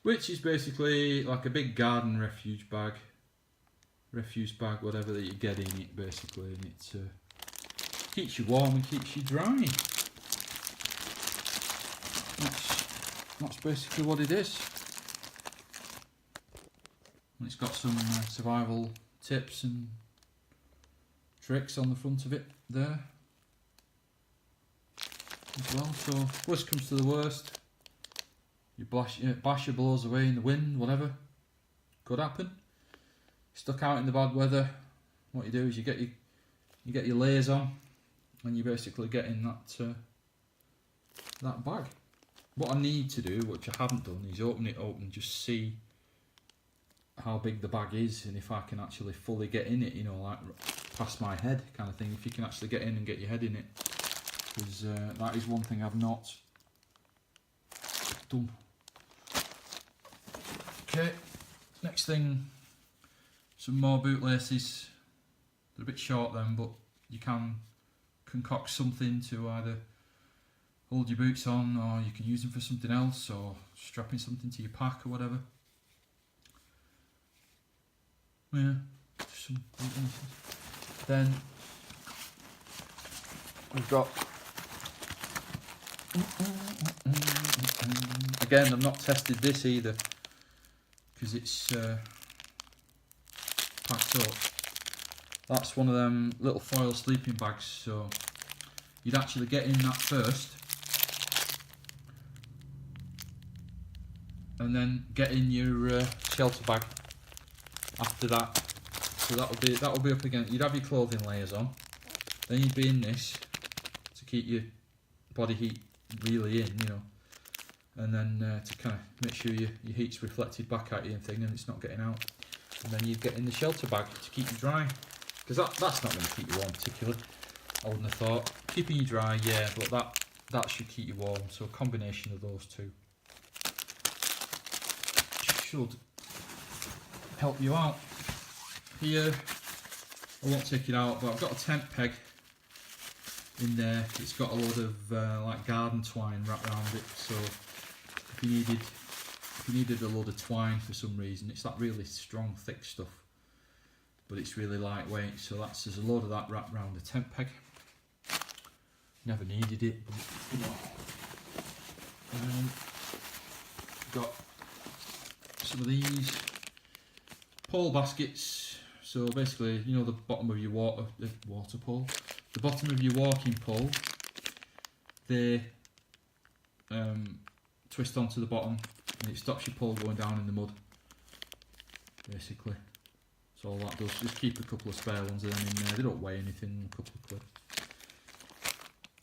which is basically like a big garden refuse bag, whatever that you get in it basically, and it keeps you warm and keeps you dry. That's basically what it is. And it's got some survival tips and tricks on the front of it there as well. So worst comes to the worst, your basher blows away in the wind, whatever could happen. Stuck out in the bad weather, what you do is you get your layers on, and you basically get in that bag. What I need to do, which I haven't done, is open it up and just see how big the bag is, and if I can actually fully get in it, you know, like past my head kind of thing, if you can actually get in and get your head in it, because that is one thing I've not done. Okay, next thing, some more bootlaces. They're a bit short then, but you can concoct something to either hold your boots on, or you can use them for something else, or strapping something to your pack or whatever. Yeah, some bootlaces. Then we've got, again, I've not tested this either because it's packed up. That's one of them little foil sleeping bags, so you'd actually get in that first and then get in your shelter bag after that. So that'll be up against, you'd have your clothing layers on, then you'd be in this to keep your body heat really in, you know, and then to kind of make sure your heat's reflected back at you and thing, and it's not getting out. And then you get in the shelter bag to keep you dry, because that's not going to keep you warm particularly, I wouldn't have thought. Keeping you dry, yeah, but that should keep you warm, so a combination of those two should help you out. Here, I won't take it out, but I've got a tent peg in there. It's got a load of like garden twine wrapped around it, so if you needed a load of twine for some reason, it's that really strong thick stuff, but it's really lightweight, so there's a load of that wrapped around the tent peg. Never needed it, but you know. Got some of these pole baskets. So basically, you know, the bottom of your water pole, the bottom of your walking pole, they twist onto the bottom, and it stops your pole going down in the mud, basically. So all that does, just keep a couple of spare ones of them in there. They don't weigh anything, a couple of quid.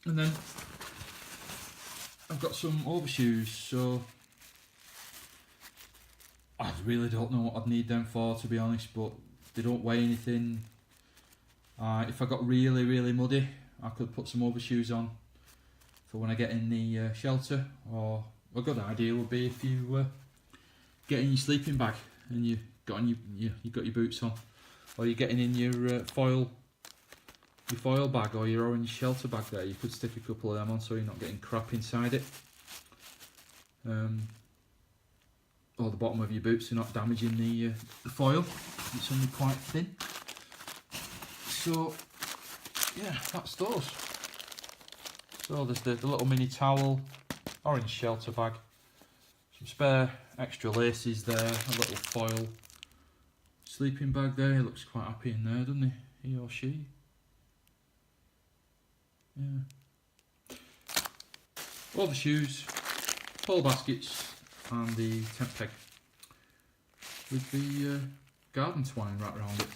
And then I've got some overshoes, so I really don't know what I'd need them for, to be honest, but they don't weigh anything. If I got really, really muddy, I could put some overshoes on for when I get in the shelter. Or a good idea would be if you get in your sleeping bag and you got your boots on, or you're getting in your foil bag or your orange shelter bag there. You could stick a couple of them on so you're not getting crap inside it. Or the bottom of your boots are not damaging the foil. It's only quite thin. So yeah, that's those. So there's the little mini towel, orange shelter bag, some spare extra laces there, a little foil sleeping bag there. He looks quite happy in there, doesn't he? He or she. Yeah. All the shoes, pole baskets, and the tent peg with the garden twine wrapped around it.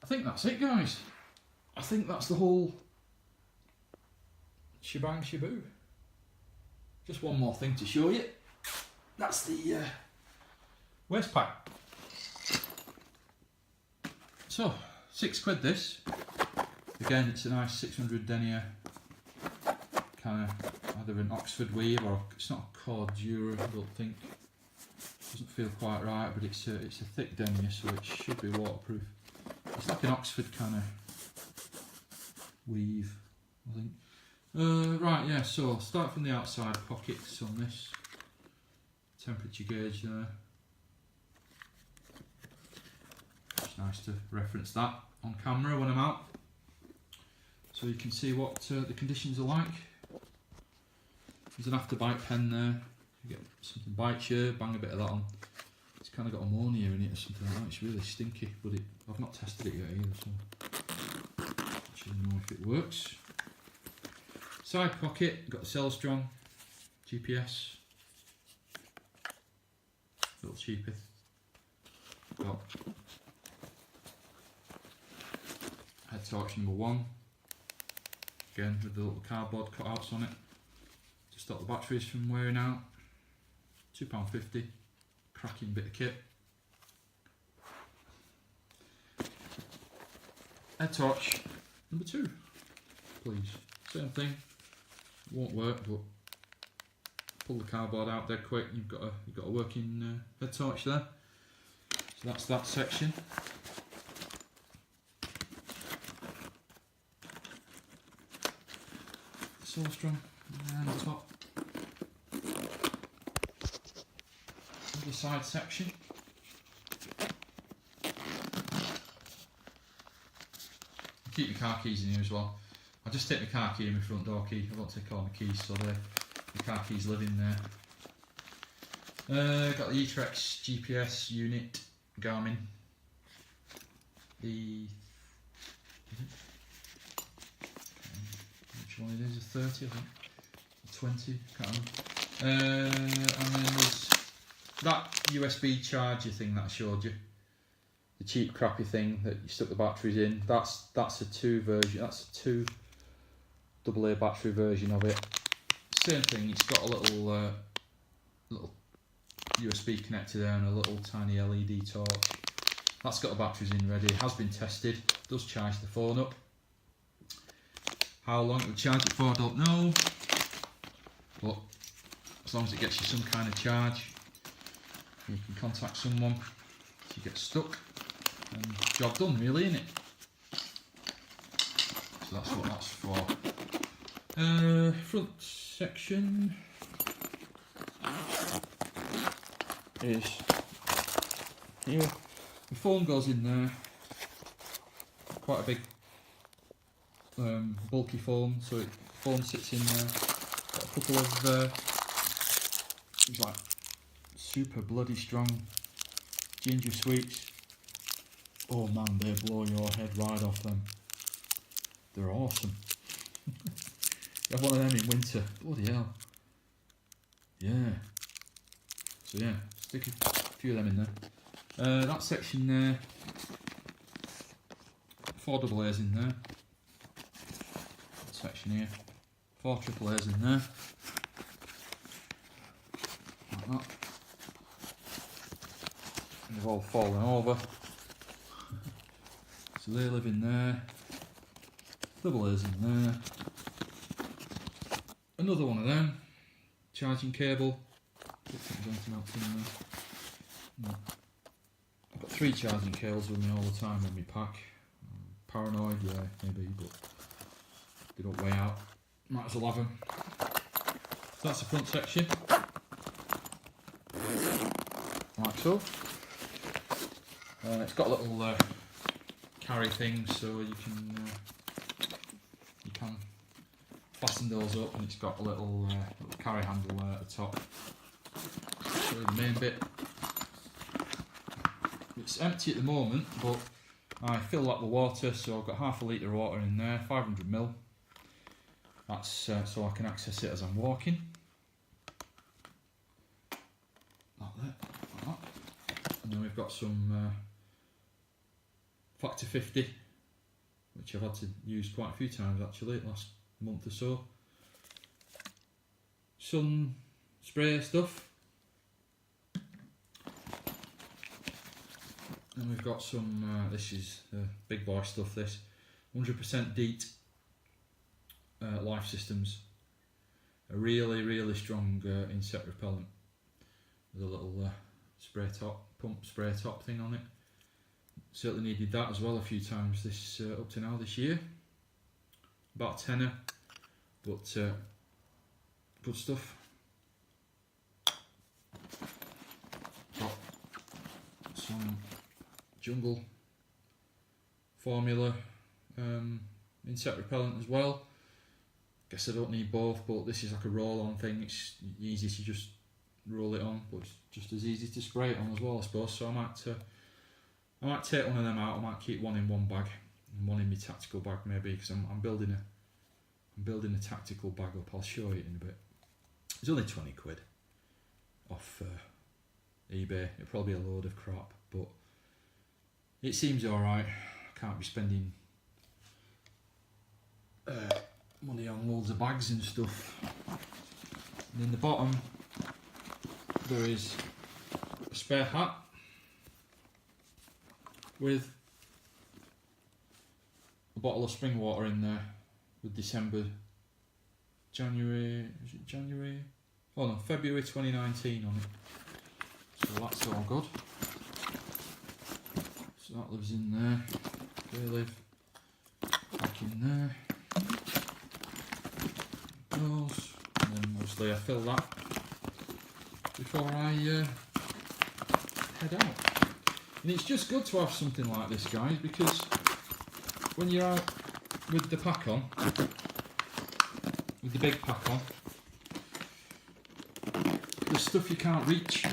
I think that's it, guys. I think that's the whole shebang shaboo. Just one more thing to show you. That's the waist pack. So, £6 this. Again, it's a nice 600 denier kind of either an Oxford weave, or it's not a cordura, I don't think. Doesn't feel quite right, but it's a thick denier, so it should be waterproof. It's like an Oxford kind of weave, I think. Right, yeah, so start from the outside pockets on this. temperature gauge there. It's nice to reference that on camera when I'm out, so you can see what the conditions are like. There's an after-bite pen there. You get something bites you, bang a bit of that on. It's kind of got ammonia in it or something like that. It's really stinky, but I've not tested it yet either, so actually know if it works. Side pocket, got the Cellstrong, GPS, little cheapie. Got head torch number 1, again with the little cardboard cutouts on it to stop the batteries from wearing out. £2.50, cracking bit of kit. Head torch number 2, please. Same thing, won't work, but pull the cardboard out dead quick. You've got a working head torch there. So that's that section. Cellstrong and the top. The side section. Keep your car keys in here as well. I just take my car key and my front door key. I don't take all my keys, so the car keys live in there. Got the Etrex GPS unit, Garmin. Which one it is? A 30, I think. A 20, can't remember. And then there's that USB charger thing that I showed you, the cheap crappy thing that you stuck the batteries in. That's a 2 version. That's a 2 AA battery version of it. Same thing. It's got a little USB connector there and a little tiny LED torch. That's got the batteries in ready. Has been tested. Does charge the phone up. How long it will charge it for, I don't know. But as long as it gets you some kind of charge, you can contact someone if you get stuck, and job done really, innit? So that's what that's for. Front section is here. The phone goes in there. Quite a big bulky phone, so the phone sits in there. Got a couple of like super bloody strong ginger sweets. Oh man, they blow your head right off them. They're awesome. You have one of them in winter. Bloody hell. Yeah. So yeah, stick a few of them in there. That section there, 4 AA's in there. That section here, 4 AA's in there. Like that. And they've all fallen over. So they live in there. AA's in there. Another one of them. Charging cable. Don't think there's anything else in there. No. I've got 3 charging cables with me all the time in my pack. Paranoid, yeah, maybe, but they don't weigh out. Might as well have them. So that's the front section. Like so. It's got a little carry thing, so you can fasten those up, and it's got a little carry handle there at the top. So the main bit. It's empty at the moment, but I fill that with water, so I've got half a litre of water in there, 500ml. That's so I can access it as I'm walking. Like that. And then we've got some Factor 50, which I've had to use quite a few times actually, last month or so. Sun spray stuff. And we've got some, this is big boy stuff, this 100% DEET Life Systems, a really strong insect repellent with a little pump spray top thing on it. Certainly needed that as well a few times this up to now this year. About a tenner, but good stuff. some jungle formula insect repellent as well. Guess I don't need both, but this is like a roll-on thing. It's easy to just roll it on, but it's just as easy to spray it on as well, I suppose. So I might take one of them out. I might keep one in one bag and one in my tactical bag maybe, because I'm building a tactical bag up. I'll show you in a bit. It's only 20 quid off eBay. It'll probably be a load of crap, but it seems alright. I can't be spending money on loads of bags and stuff. And in the bottom there is a spare hat with a bottle of spring water in there with February 2019 on it. So that's all good. So that lives in there. They live back in there. Goes. And then obviously I fill that before I head out. And it's just good to have something like this, guys, because when you're out with the pack on, with the big pack on, there's stuff you can't reach.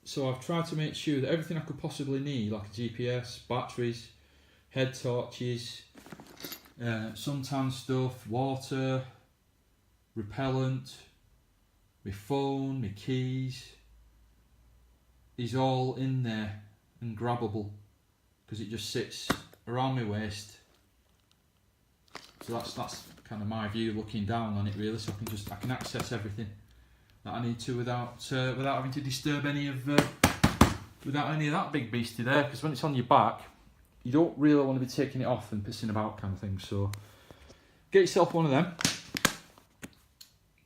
So I've tried to make sure that everything I could possibly need, like a GPS, batteries, head torches, suntan stuff, water, repellent, my phone, my keys, is all in there and grabbable, because it just sits around my waist. So that's kind of my view looking down on it, really. So I can access everything that I need to without having to disturb any of that big beastie there. Because when it's on your back, you don't really want to be taking it off and pissing about, kind of thing. So get yourself one of them.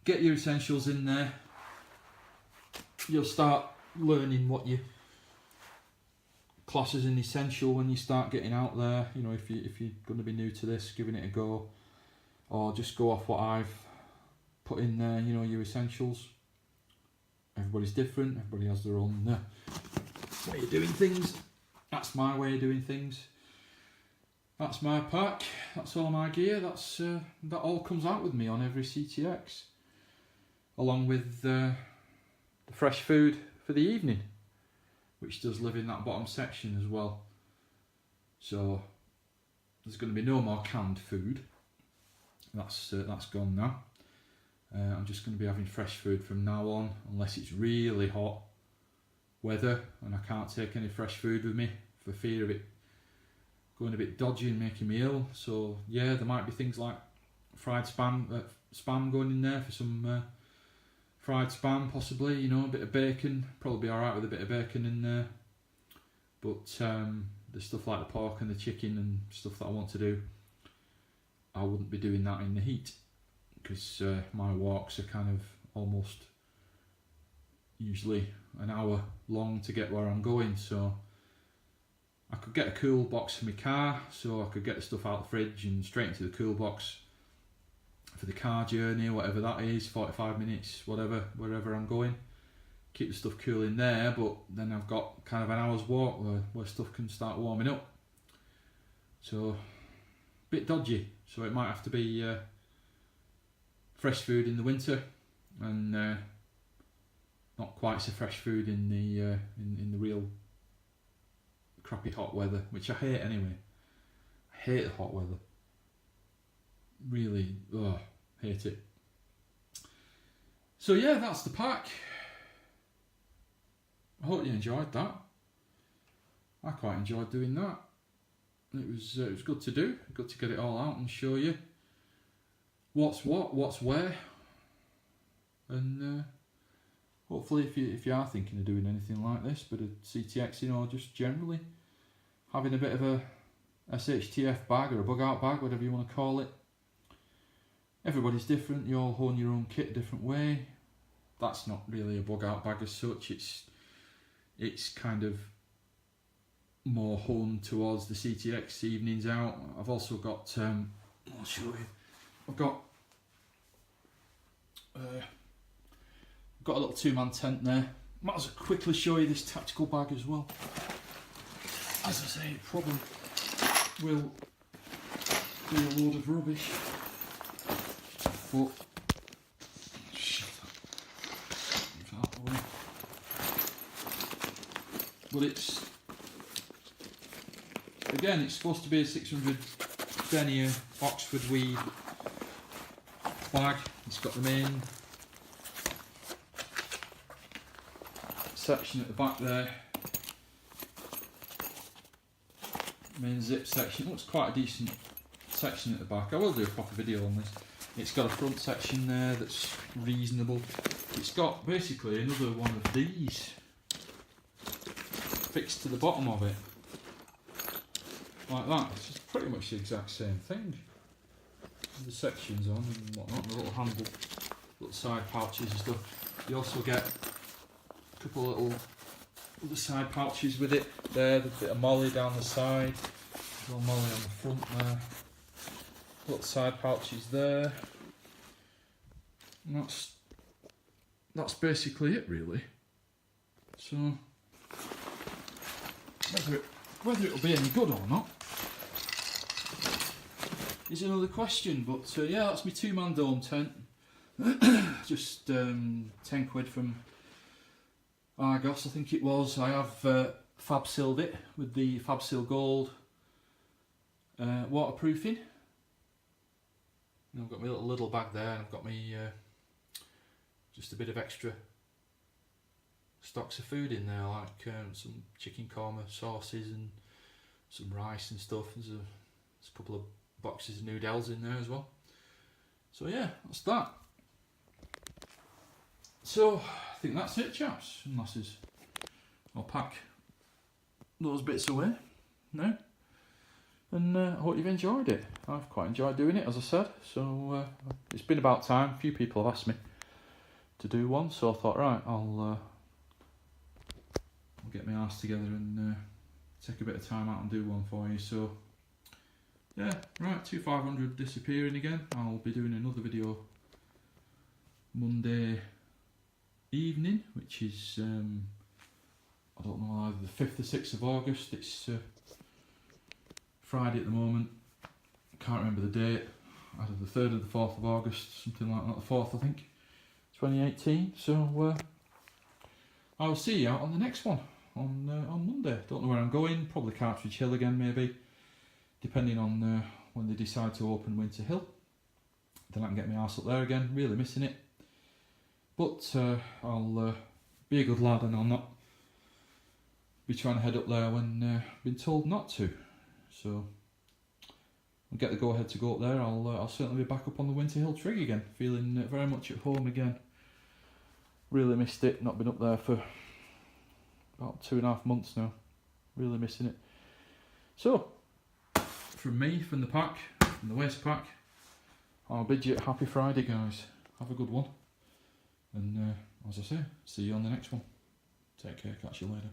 Get your essentials in there. You'll start learning what you class as an essential when you start getting out there. You know, if you're going to be new to this, giving it a go, or just go off what I've put in there. You know, your essentials. Everybody's different. Everybody has their own way of doing things. That's my way of doing things. That's my pack. That's all my gear. That all comes out with me on every CTX, along with the fresh food for the evening, which does live in that bottom section as well. So there's going to be no more canned food. That's gone now. I'm just going to be having fresh food from now on, unless it's really hot weather and I can't take any fresh food with me for fear of it going a bit dodgy and making me ill. So yeah, there might be things like fried spam going in there for some fried spam, possibly. You know, a bit of bacon, probably be alright with a bit of bacon in there. But the stuff like the pork and the chicken and stuff that I want to do, I wouldn't be doing that in the heat, because my walks are kind of almost usually an hour long to get where I'm going. So I could get a cool box for my car, so I could get the stuff out of the fridge and straight into the cool box for the car journey, whatever that is, 45 minutes, whatever, wherever I'm going. Keep the stuff cool in there, but then I've got kind of an hour's walk where stuff can start warming up. So, a bit dodgy, so it might have to be fresh food in the winter, and not quite so fresh food in the real crappy hot weather, which I hate anyway. I hate the hot weather. Really, hate it. So yeah, that's the pack. I hope you enjoyed that. I quite enjoyed doing that. It was good to do. Good to get it all out and show you what's what, what's where, and hopefully if you are thinking of doing anything like this, but a CTXing or just generally having a bit of a SHTF bag or a bug out bag, whatever you want to call it. Everybody's different. You all hone your own kit a different way. That's not really a bug out bag as such. It's kind of more honed towards the CTX evenings out. I've also got I'll show you. I've got a little 2-man tent there might as well quickly show you this tactical bag as well. As I say, it probably will be a load of rubbish, but shut up. Move out of the way. But it's, again, it's supposed to be a 600 denier Oxford weed bag. It's got the main section at the back there, main zip section. Looks quite a decent section at the back. I will do a proper video on this. It's got a front section there that's reasonable. It's got basically another one of these fixed to the bottom of it, like that. It's just pretty much the exact same thing. The sections on and whatnot, the little handle, little side pouches and stuff. You also get a couple of little other side pouches with it there, the bit of molly down the side, a little molly on the front there, little side pouches there, and that's basically it really. So whether it'll be any good or not is another question, but yeah, that's my 2-man dome tent. Just 10 quid from Argos, I think it was. I have fab sealed it with the Fab Seal Gold waterproofing. And I've got my little bag there, and I've got me just a bit of extra stocks of food in there, like some chicken korma sauces and some rice and stuff. There's a couple of boxes of noodles in there as well. So yeah, that's that. So I think that's it, chaps. Unless I'll pack those bits away now. And I hope you've enjoyed it. I've quite enjoyed doing it, as I said. So it's been about time. A few people have asked me to do one, so I thought, right, I'll get my arse together and take a bit of time out and do one for you. So yeah, right, 2500 disappearing again. I'll be doing another video Monday evening, which is I don't know, either the 5th or 6th of August. It's Friday at the moment. I can't remember the date. Either the 3rd or the 4th of August, something like that. The 4th, I think, 2018. So I'll see you out on the next one on Monday. Don't know where I'm going. Probably Cartridge Hill again, maybe, depending on when they decide to open Winter Hill. Then I can get my arse up there again. Really missing it. But I'll be a good lad and I'll not be trying to head up there when I've been told not to. So I'll get the go ahead to go up there. I'll certainly be back up on the Winter Hill trig again, feeling very much at home again. Really missed it. Not been up there for about 2.5 months now. Really missing it. So from me, from the pack, from the waste pack, I'll bid you a happy Friday, guys. Have a good one. And as I say, see you on the next one. Take care, catch you later.